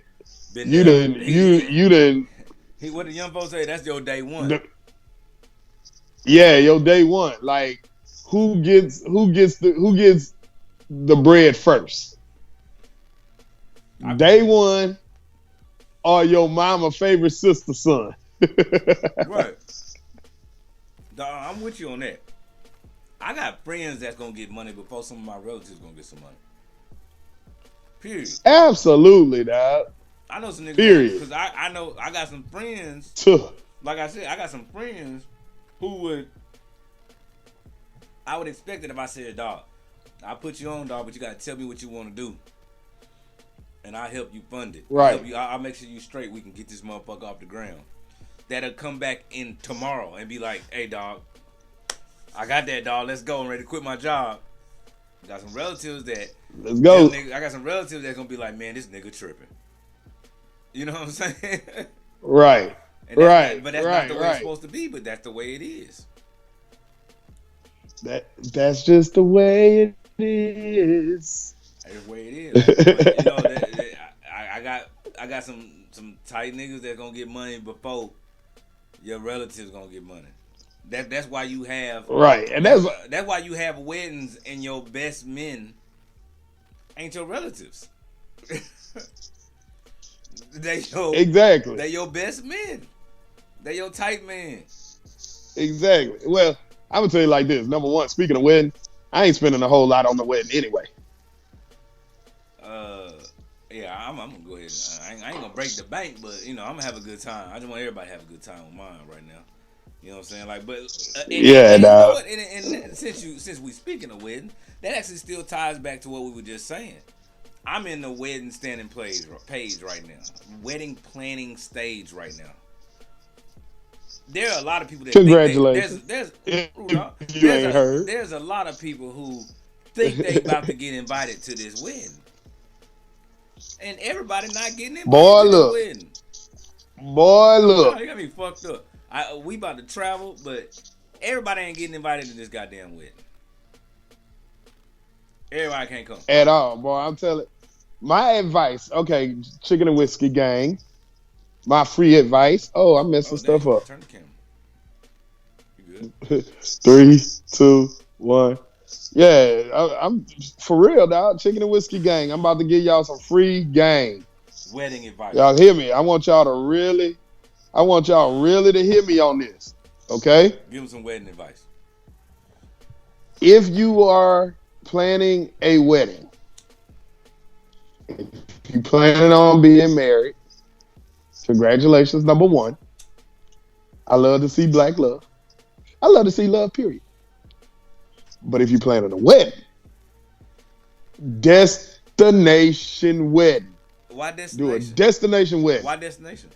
you done. What the young folks say? That's your day one. Your day one. Like who gets the bread first? Day one or your mama favorite sister son? Right. I'm with you on that. I got friends that's gonna get money before some of my relatives gonna get some money. Period. Absolutely, dog. I know some niggas. Period. Because I know I got some friends. Like I said, I got some friends who I would expect it if I said, dog, I'll put you on, dog, but you gotta tell me what you want to do. And I'll help you fund it. Right. I'll make sure you straight. We can get this motherfucker off the ground. That'll come back in tomorrow and be like, hey, dog, I got that, dog. Let's go. I'm ready to quit my job. Got some relatives that. Let's go. I got some relatives that's going to be like, man, this nigga tripping. You know what I'm saying? Right. But that's not the way it's supposed to be, but that's the way it is. That's just the way it is. That's the way it is. But, I got some tight niggas that's gonna get money before your relatives gonna get money. That's why you have and that's why you have weddings and your best men ain't your relatives. Exactly. They your best men. They your tight men. Exactly. Well, I'm gonna tell you like this. Number one, speaking of wedding, I ain't spending a whole lot on the wedding anyway. Yeah, I'm gonna go ahead. I ain't gonna break the bank, but I'm gonna have a good time. I just want everybody to have a good time with mine right now. You know what I'm saying? Like, but and since we speaking of wedding, that actually still ties back to what we were just saying. I'm in the wedding standing page right now, wedding planning stage right now. There are a lot of people that congratulations. There's a lot of people who think they about to get invited to this wedding. And everybody not getting invited to the wedding. Boy, look. You got me fucked up. We about to travel, but everybody ain't getting invited to this goddamn wedding. Everybody can't come. At all, boy. I'm telling. My advice, okay, Chicken and Whiskey Gang. My free advice. Oh, I'm messing stuff up. Turn the camera. You good? 3, 2, 1. Yeah, I'm for real, dog. Chicken and Whiskey Gang. I'm about to give y'all some free game. Wedding advice. Y'all hear me? I want y'all really to hear me on this. Okay? Give them some wedding advice. If you are planning a wedding, if you planning on being married, congratulations, number one. I love to see black love. I love to see love, period. But if you planning a wedding, destination wedding. Why Do a destination? destination wedding. Why destination?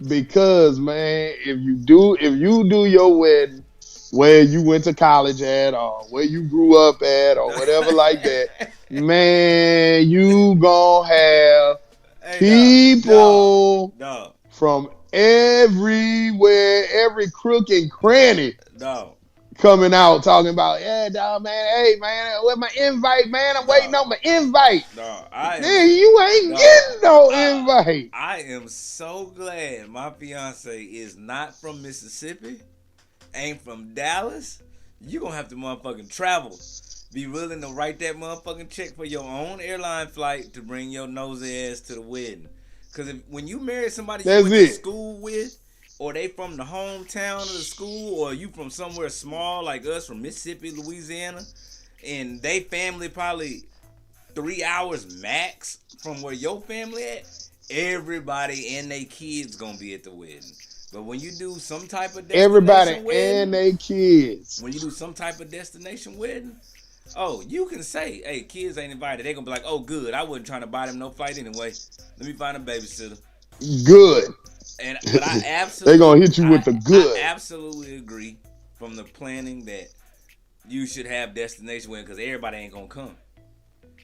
Because, man, if you do your wedding where you went to college at or where you grew up at or whatever like that, man, you gonna have Hey, people dog, from everywhere, every crook and cranny dog. coming out talking about, yeah, dog, man, hey, man, where's my invite, man? I'm waiting on my invite. Dog, Then you ain't getting no invite. I am so glad my fiance is not from Mississippi, ain't from Dallas. You gonna have to motherfucking travel. Be willing to write that motherfucking check for your own airline flight to bring your nosy ass to the wedding. Cause when you marry somebody you went to school with, or they from the hometown of the school, or you from somewhere small like us from Mississippi, Louisiana, and they family probably 3 hours max from where your family at, everybody and they kids gonna be at the wedding. But when you do some type of destination wedding, and they kids. when you do some type of destination wedding, oh, you can say, hey, kids ain't invited. They gonna be like, oh, good. I wasn't trying to buy them no flight anyway. Let me find a babysitter. Good. But I absolutely, they gonna hit you with the good. I absolutely agree from the planning that you should have destination wedding because everybody ain't gonna come.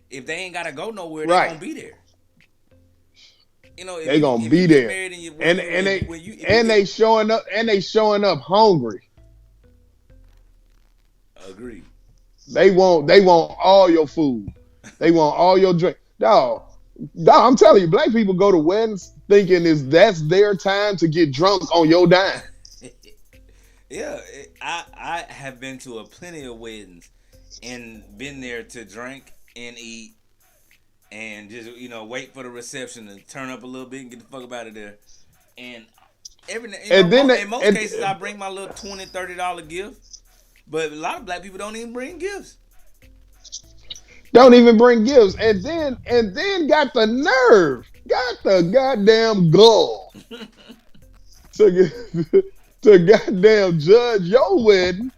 If they ain't gotta go nowhere, they gonna be there. You know, they gonna be there, and they showing up hungry. Agreed. They want all your food. They want all your drink. Dog, I'm telling you, black people go to weddings thinking that's their time to get drunk on your dime. Yeah, I have been to a plenty of weddings and been there to drink and eat and just, wait for the reception to turn up a little bit and get the fuck up out of there. And in most cases, I bring my little $20, $30 gift. But a lot of black people don't even bring gifts. Don't even bring gifts. And then got the nerve, got the goddamn gall to goddamn judge your wedding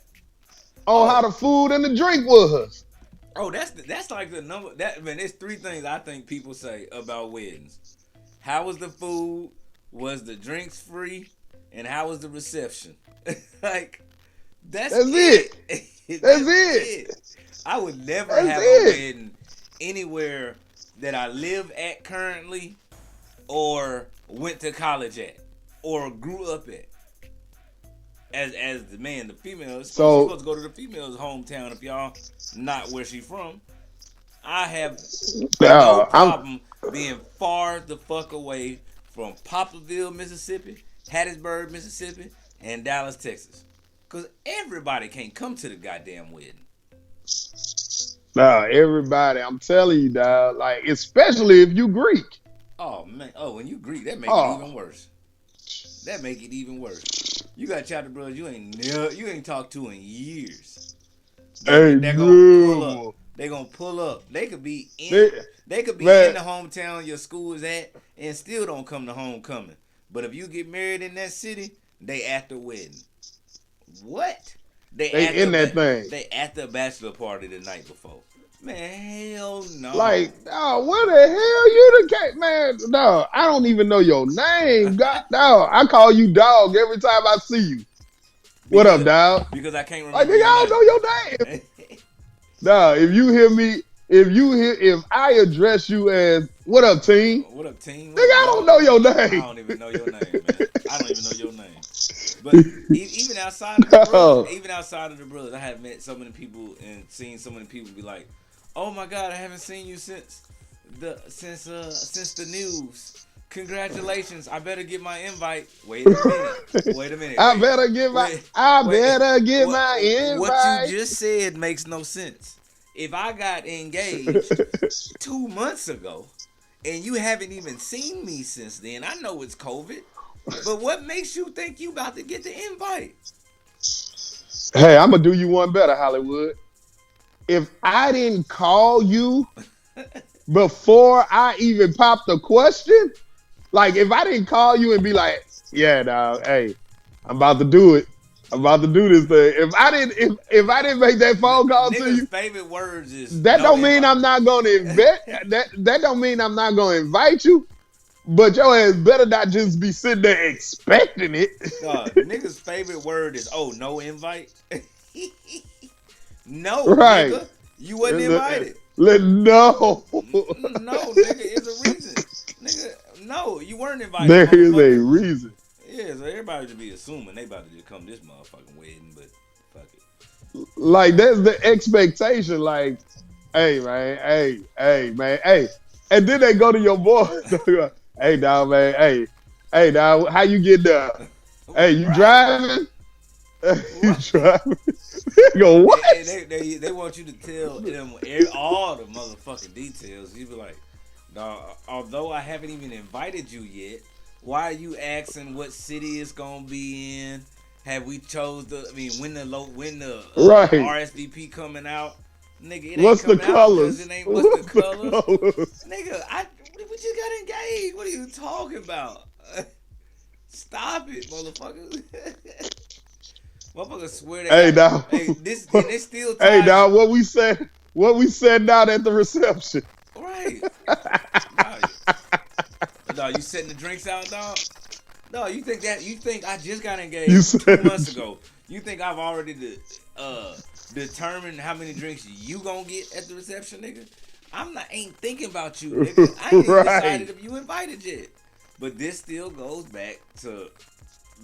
on how the food and the drink was. Oh, that's like the number. There's three things I think people say about weddings. How was the food? Was the drinks free? And how was the reception? Like, that's it. That's it. I would never have a wedding anywhere that I live at currently or went to college at or grew up at. As the man, the females, she's supposed to go to the female's hometown if y'all not where she from. I have no problem being far the fuck away from Poplarville, Mississippi, Hattiesburg, Mississippi, and Dallas, Texas. Because everybody can't come to the goddamn wedding. Nah, everybody. I'm telling you, dog. Like, especially if you Greek. Oh, man. Oh, when you Greek, that makes it even worse. That make it even worse. You got chapter brothers you ain't talked to in years. They're gonna pull up. They could be in the hometown your school is at and still don't come to homecoming. But if you get married in that city, they at the wedding. What? They at the bachelor party the night before. Man, hell no. Like, oh, what the hell you the cat, man? No, I don't even know your name. God, no, I call you dog every time I see you. What up, dog? Because I can't remember. Like, nigga, I don't know your name. No, if I address you as what up, team? What up, team? Nigga, I don't know your name. I don't even know your name, man. I don't even know your name. But even outside of the brothers, I have met so many people and seen so many people be like, "Oh my God, I haven't seen you since the news. Congratulations! I better get my invite. Wait a minute. I better get my invite. What you just said makes no sense. If I got engaged 2 months ago and you haven't even seen me since then, I know it's COVID. But what makes you think you about to get the invite? Hey, I'm gonna do you one better, Hollywood. If I didn't call you before I even popped the question, like if I didn't call you and be like, yeah, dog, hey, I'm about to do it. I'm about to do this thing. If I didn't make that phone call to Niggas' you, favorite words is that no don't mean invite. I'm not gonna invite. That don't mean I'm not gonna invite you. But your ass better not just be sitting there expecting it. Niggas' favorite word is no invite. No, Right. nigga, you wasn't invited. No. No, nigga, it's a reason. Nigga, no, you weren't invited. There is a Motherfucker. reason. Yeah, so everybody should be assuming they about to just come to this motherfucking wedding, but fuck it. Like that's the expectation. Like, hey man, hey man, hey, and then they go to your boy. Hey dog, man, hey dog, how you get there? Hey, you Right. driving? You driving? They go what? They want you to tell them all the motherfucking details. You be like, dog, although I haven't even invited you yet, why are you asking what city it's gonna be in? Have we chose when the Right. RSVP coming out? Nigga, it What's ain't the coming out colors? because it ain't what's the colors? colors? Nigga, we just got engaged. What are you talking about? Stop it, motherfucker. Motherfuckers swear they Hey got, dog. hey, this still ties. Hey dog, what we said down at the reception. Right. Dog, you setting the drinks out, dog? No, you think I just got engaged 2 months ago. You think I've already determined how many drinks you gonna get at the reception, nigga? Ain't thinking about you, nigga. I ain't even decided if you invited yet. But this still goes back to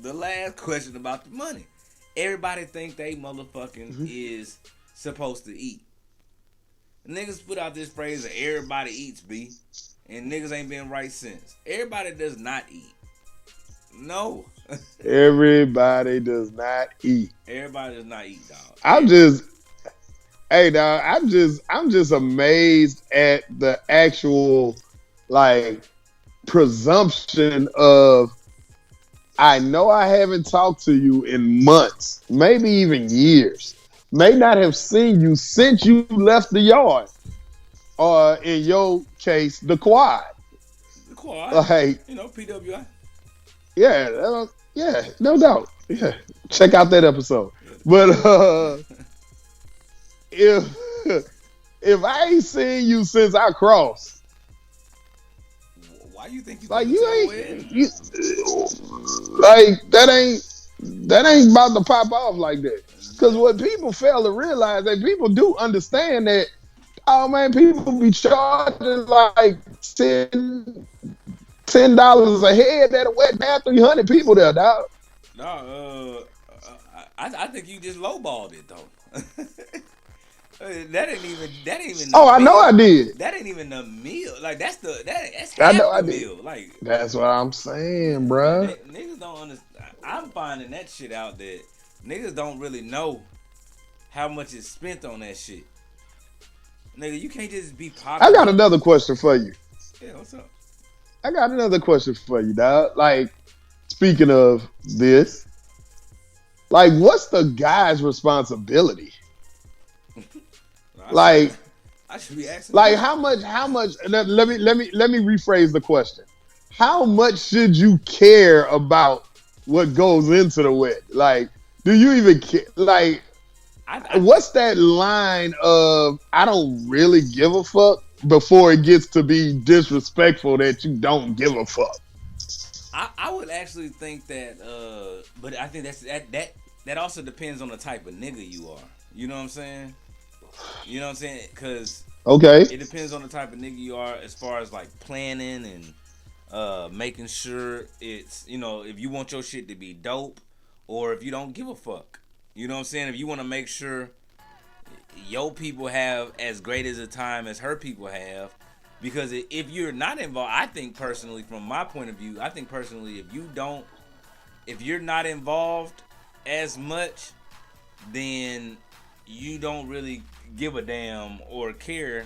the last question about the money. Everybody think they motherfucking is supposed to eat. Niggas put out this phrase that everybody eats, B. And niggas ain't been right since. Everybody does not eat. No. Everybody does not eat. Everybody does not eat, dog. I'm just amazed at the actual like presumption of I know I haven't talked to you in months, maybe even years. May not have seen you since you left the yard. Or in your case, the quad. The quad. Like, PWI. Yeah, no doubt. Yeah. Check out that episode. But if I ain't seen you since I crossed, why you think you like you like that ain't about to pop off like that. Because what people fail to realize that people do understand that, oh man, people be charging like $10 a head at a wedding. Have 300 people there, dog. No, I think you just lowballed it though. That ain't even. Oh, I know I did. That ain't even the meal. Like that's half I know I the did. meal. Like that's what I'm saying, bruh. Niggas don't understand. I'm finding that shit out that niggas don't really know how much is spent on that shit. Nigga, you can't just be popular. I got another question for you. Yeah, what's up? I got another question for you, dog. Like, speaking of this, like, what's the guy's responsibility? Like, I should be asking. Like, how much? Let me rephrase the question. How much should you care about what goes into the wedding? Like, do you even care? Like, what's that line of I don't really give a fuck before it gets to be disrespectful that you don't give a fuck? I would actually think that, but I think that also depends on the type of nigga you are. You know what I'm saying? You know what I'm saying? Because it depends on the type of nigga you are as far as like planning and making sure it's, if you want your shit to be dope or if you don't give a fuck. You know what I'm saying? If you want to make sure your people have as great as a time as her people have. Because if you're not involved, I think personally, from my point of view, if you're not involved as much, then you don't really give a damn or care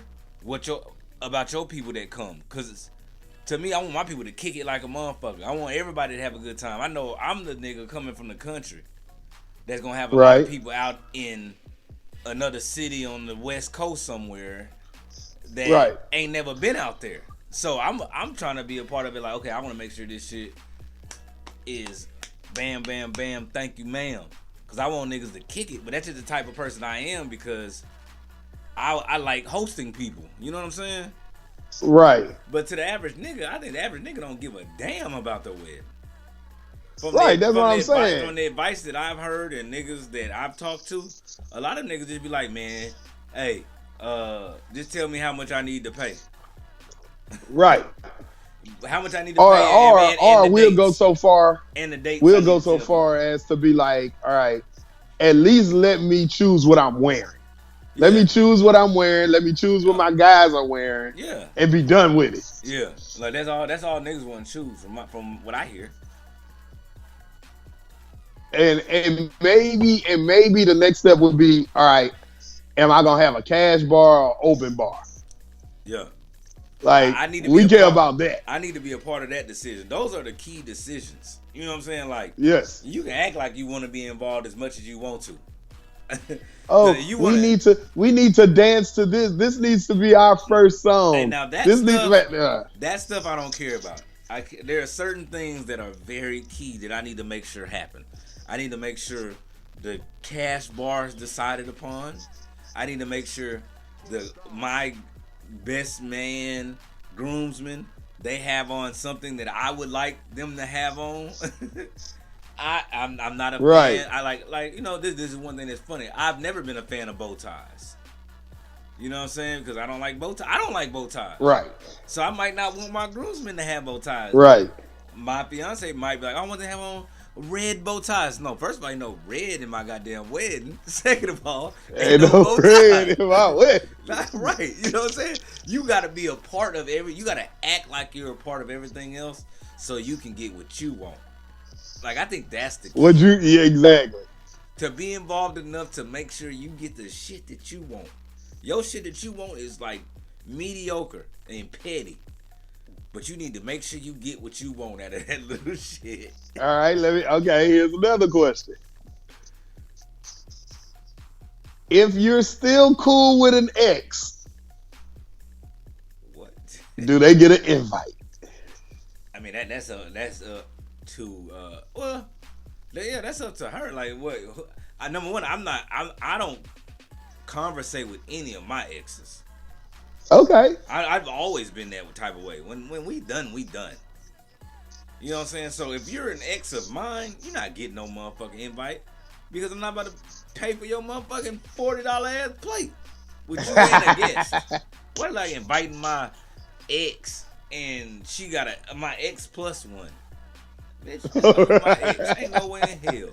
about your people that come. Because to me, I want my people to kick it like a motherfucker. I want everybody to have a good time. I know I'm the nigga coming from the country that's going to have a lot of people out in another city on the West Coast somewhere that ain't never been out there. So I'm trying to be a part of it. Like, okay, I want to make sure this shit is bam, bam, bam, thank you, ma'am. Cause I want niggas to kick it, but that's just the type of person I am because I like hosting people. You know what I'm saying? Right. But to the average nigga, I think the average nigga don't give a damn about the wedding. Right, that's what I'm saying. From the advice that I've heard and niggas that I've talked to, a lot of niggas just be like, man, hey, just tell me how much I need to pay. Right. How much I need to pay. Or and we'll dates. go so far. And the dates. We'll go so far as to be like, all right, at least let me choose what I'm wearing. Yeah. Let me choose what I'm wearing. Let me choose what my guys are wearing. Yeah. And be done with it. Yeah. Like that's all niggas want to choose from what I hear. And maybe the next step would be, all right, am I gonna have a cash bar or open bar? Yeah. Like I need to we care about that. I need to be a part of that decision. Those are the key decisions. You know what I'm saying? Like, yes, you can act like you want to be involved as much as you want to. We need to dance to this. This needs to be our first song. Hey, now that stuff I don't care about. There are certain things that are very key that I need to make sure happen. I need to make sure the cash bar is decided upon. I need to make sure my best man, groomsmen, they have on something that I would like them to have on. I'm not a fan. I like you know, this is one thing that's funny. I've never been a fan of bow ties. You know what I'm saying? Because I don't like bow ties. I don't like bow ties. Right. So I might not want my groomsmen to have bow ties. Right. My fiance might be like, I want to have on red bow ties. No, first of all, ain't no red in my goddamn wedding. Second of all, ain't no red in my wedding. Right. You know what I'm saying? You got to be a part of you got to act like you're a part of everything else so you can get what you want. Like, I think that's the key. Yeah, exactly. To be involved enough to make sure you get the shit that you want. Your shit that you want is like mediocre and petty. But you need to make sure you get what you want out of that little shit. All right, here's another question. If you're still cool with an ex, what? Do they get an invite? I mean, that's up to well, yeah, that's up to her. Like, what? Number one, I don't conversate with any of my exes. Okay. I've always been that type of way. When we done, we done. You know what I'm saying? So if you're an ex of mine, you're not getting no motherfucking invite because I'm not about to pay for your motherfucking $40 ass plate with you and a guest. What, like inviting my ex and she got my ex plus one? Bitch, my ex ain't no way in hell.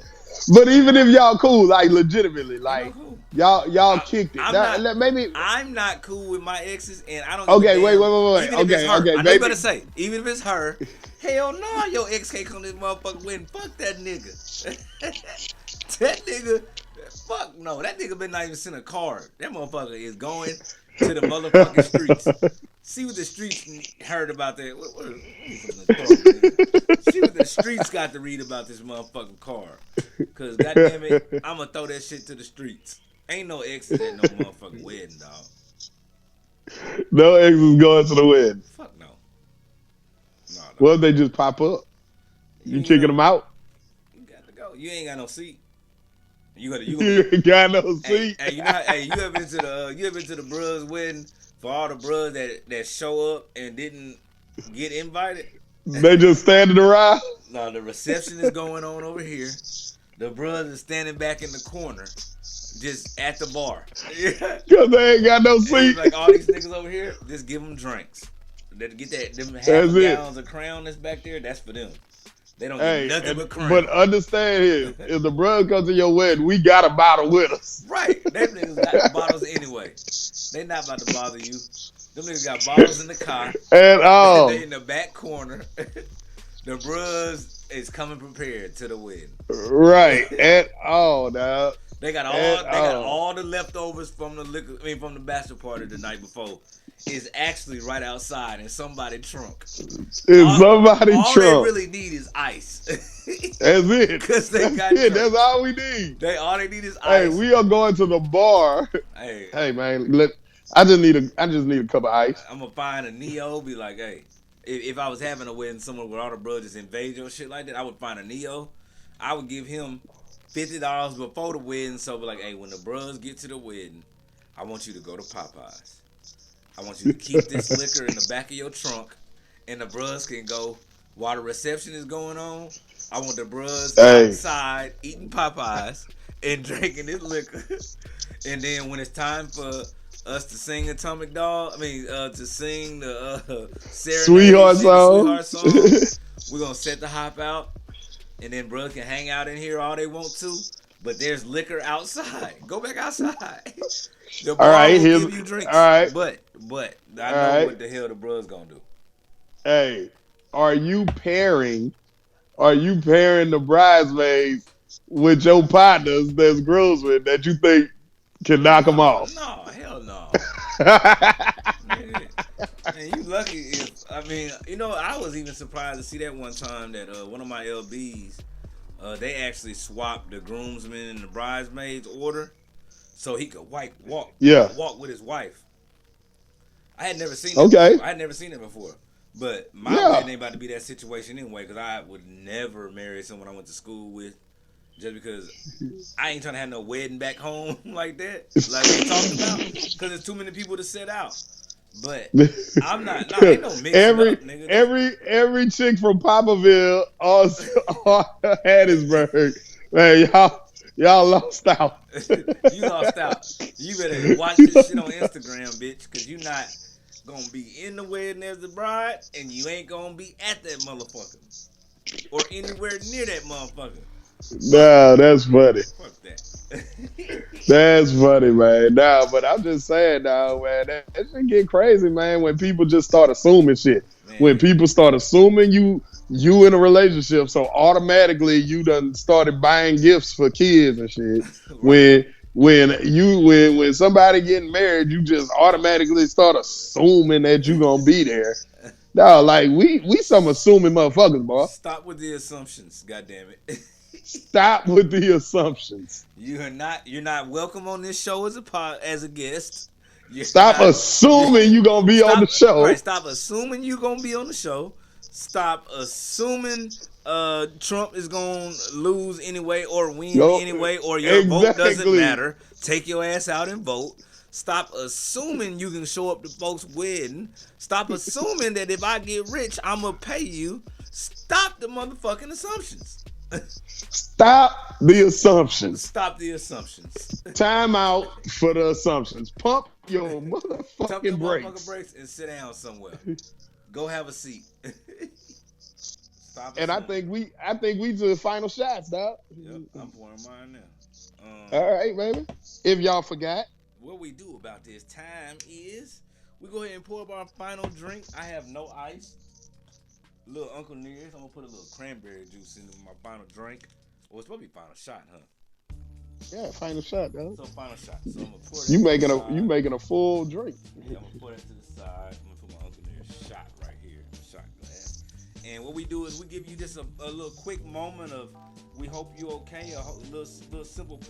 But even if y'all cool, like legitimately, like y'all kicked it. Maybe I'm not cool with my exes, and I don't. Okay, wait. Even if it's her, okay. I know you better say. Even if it's her, hell no, your ex can't come to this motherfucker wedding. Fuck that nigga. That nigga, fuck no. That nigga better not even send a card. That motherfucker is going to the motherfucking streets. See what the streets heard about that. See what the streets got to read about this motherfucking card. Cause goddamn it, I'ma throw that shit to the streets. Ain't no exes at no motherfucking wedding, dog. No exes going to the wedding. Fuck no. No. Well, they just pop up. You kicking them out? You got to go. You ain't got no seat. You ain't got no seat. Hey, you ever been to the bruh's wedding for all the bruhs that show up and didn't get invited? They just standing around? No, the reception is going on over here. The bruhs is standing back in the corner, just at the bar. Because they ain't got no seat. Like all these niggas over here, just give them drinks. They get them half gallons of Crown that's back there, that's for them. They don't get nothing but Crown. But understand here, if the bruhs come to your wedding, we got a bottle with us. Right. Them niggas got bottles anyway. They not about to bother you. Them niggas got bottles in the car. At all. They in the back corner. The bruhs is coming prepared to the wedding. Right. At all, dog. They got all the leftovers from from the bachelor party the night before is actually right outside in somebody's trunk. All they really need is ice. That's it. Because they got drunk. That's all we need. All they need is ice. Hey, we are going to the bar. Hey man, I just need a cup of ice. I'm gonna find a Neo. Be like, hey, if I was having a wedding somewhere where all the brothers invade your shit like that, I would find a Neo. I would give him $50 before the wedding. So we're like, hey, when the bros get to the wedding, I want you to go to Popeyes. I want you to keep this liquor in the back of your trunk, and the bros can go while the reception is going on. I want the bros outside eating Popeyes and drinking this liquor. And then when it's time for us to sing Atomic Dog, to sing the Sweetheart song, we're going to set the hop out. And then bros can hang out in here all they want to. But there's liquor outside. Go back outside. The bar will give you drinks. All right. But I know what the hell the bros gonna do. Hey, are you pairing the bridesmaids with your partners that's groomsmen that you think can knock them off? No, hell no. Man, you lucky if I was even surprised to see that one time that one of my LBs, they actually swapped the groomsmen and the bridesmaids order so he could walk with his wife. I had never seen it. Okay. I had never seen it before. But my wedding ain't about to be that situation anyway, because I would never marry someone I went to school with, just because I ain't trying to have no wedding back home like that, like we talked about, because there's too many people to set out. But I'm not. Nah, ain't no mixing up, nigga. Every chick from Poplarville or Hattiesburg, man, y'all lost out. You lost out. You better watch this shit on Instagram, bitch, because you not gonna be in the wedding as the bride, and you ain't gonna be at that motherfucker or anywhere near that motherfucker. Nah, that's funny. Fuck that. That's funny, man. Nah, but I'm just saying, man, that shit get crazy, man, when people just start assuming shit. Man. When people start assuming you in a relationship, so automatically you done started buying gifts for kids and shit. Right. When somebody getting married, you just automatically start assuming that you gonna be there. No, like we some assuming motherfuckers, boy. Stop with the assumptions, goddammit. Stop with the assumptions. You're not welcome on this show as a guest. Stop assuming you're gonna be on the show. Right, stop assuming you're gonna be on the show. Stop assuming Trump is gonna lose anyway or win anyway, or your vote doesn't matter. Take your ass out and vote. Stop assuming you can show up to folks' wedding. Stop assuming that if I get rich, I'm gonna pay you. Stop the motherfucking assumptions. Stop the assumptions. Stop the assumptions. Time out for the assumptions. Pump your motherfucking brakes and sit down somewhere. Go have a seat. Stop. And I think we do the final shots, dog. Yep, I'm pouring mine now. All right, baby. If y'all forgot, what we do about this time is we go ahead and pour up our final drink. I have no ice. Little Uncle Nears, I'm gonna put a little cranberry juice into my final drink. Well, it's supposed to be final shot, huh? Yeah, final shot, dog. So final shot. So I'm gonna pour that. You making a full drink. Yeah, I'm gonna pour that to the side. I'm gonna put my Uncle Nears shot right here, shot glass. And what we do is we give you just a little quick moment of we hope you okay, a little simple,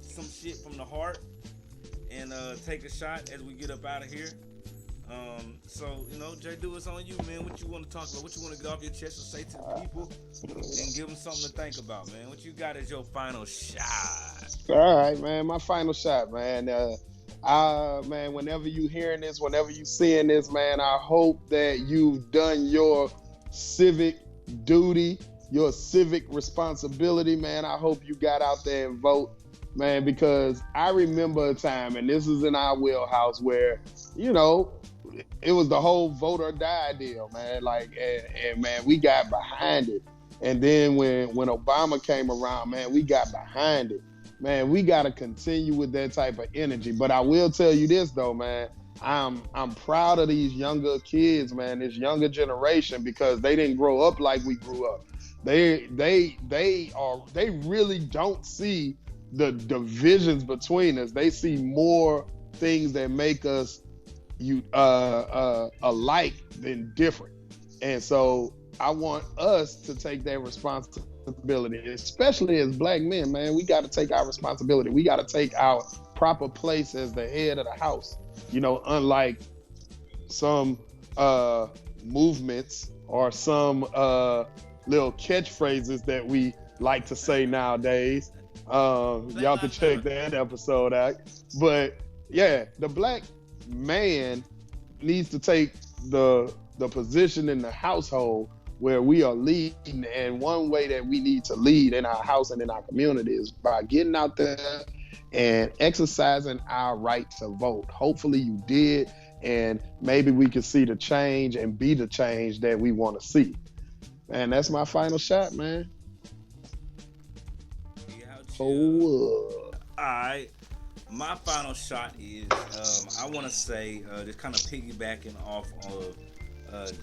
some shit from the heart, and take a shot as we get up out of here. So, Jay, do it's on you, man. What you want to talk about? What you want to get off your chest or say to the people and give them something to think about, man? What you got as your final shot? All right, man. My final shot, man. Man, whenever you hearing this, whenever you seeing this, man, I hope that you've done your civic duty, your civic responsibility, man. I hope you got out there and vote, man, because I remember a time, and this is in our wheelhouse, where, it was the whole vote or die deal, man. Like, and man, we got behind it. And then when Obama came around, man, we got behind it. Man, we got to continue with that type of energy. But I will tell you this, though, man. I'm proud of these younger kids, man, this younger generation, because they didn't grow up like we grew up. They really don't see the divisions between us. They see more things that make us alike than different. And so I want us to take that responsibility, especially as black men, man. We got to take our responsibility. We got to take our proper place as the head of the house. Unlike some movements or some little catchphrases that we like to say nowadays. Y'all can check that episode out. But yeah, the black man needs to take the position in the household where we are leading. And one way that we need to lead in our house and in our community is by getting out there and exercising our right to vote. Hopefully you did, and maybe we can see the change and be the change that we want to see. Man, that's my final shot, man. All right. My final shot is, I want to say, just kind of piggybacking off of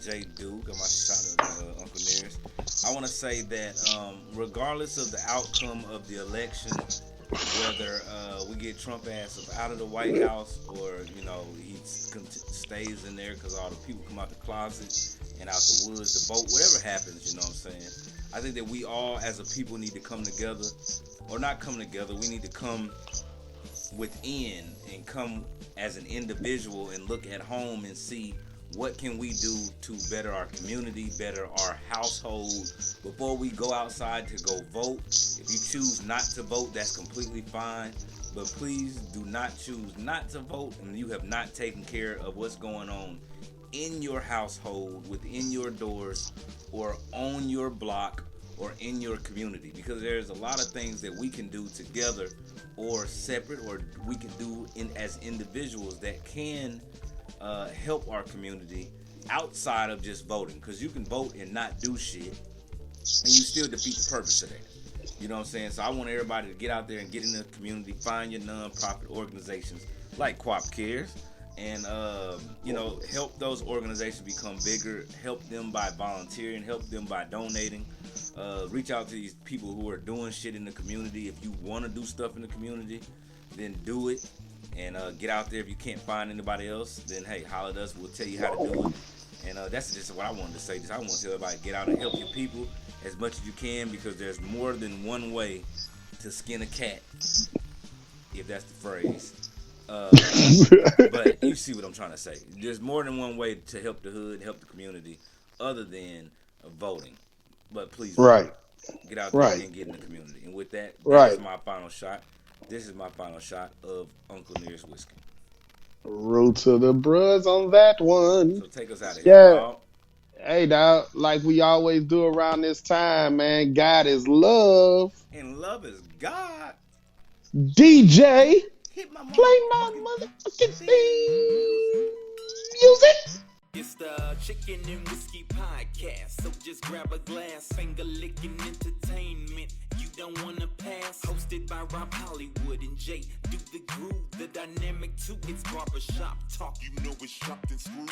J. Duke and my shot of Uncle Nearest. I want to say that regardless of the outcome of the election, whether we get Trump ass up out of the White House or, you know, he stays in there because all the people come out the closet and out the woods to vote, whatever happens, you know what I'm saying? I think that we all as a people need to come together, or not come together, we need to come within and come as an individual and look at home and see what can we do to better our community, better our household before we go outside to go vote. If you choose not to vote, that's completely fine, but please do not choose not to vote and you have not taken care of what's going on in your household, within your doors, or on your block, or in your community, because there's a lot of things that we can do together or separate, or we can do as individuals that can help our community outside of just voting, because you can vote and not do shit and you still defeat the purpose of that. You know what I'm saying? So I want everybody to get out there and get in the community, find your non-profit organizations like QUAP Cares, and you know, help those organizations become bigger, help them by volunteering, help them by donating, reach out to these people who are doing shit in the community. If you want to do stuff in the community, then do it, and get out there. If you can't find anybody else, then hey, holler at us, we'll tell you how to do it. And that's just what I wanted to say. I want to tell everybody, get out and help your people as much as you can, because there's more than one way to skin a cat, if that's the phrase. But you see what I'm trying to say. There's more than one way to help the hood, help the community, other than voting. But please, right, get out there and get in the community. And with that, this is my final shot. This is my final shot of Uncle Nearest Whiskey. Root to the bruhs on that one. So take us out of here, dog. Hey, dog, like we always do around this time, man. God is love. And love is God. DJ, hit my play my motherfucking theme music. It's the Chicken and Whiskey Podcast, so just grab a glass, finger licking entertainment you don't wanna pass. Hosted by Rob Hollywood and Jay, do the groove, the dynamic too. It's barbershop talk, you know it's chopped and screwed.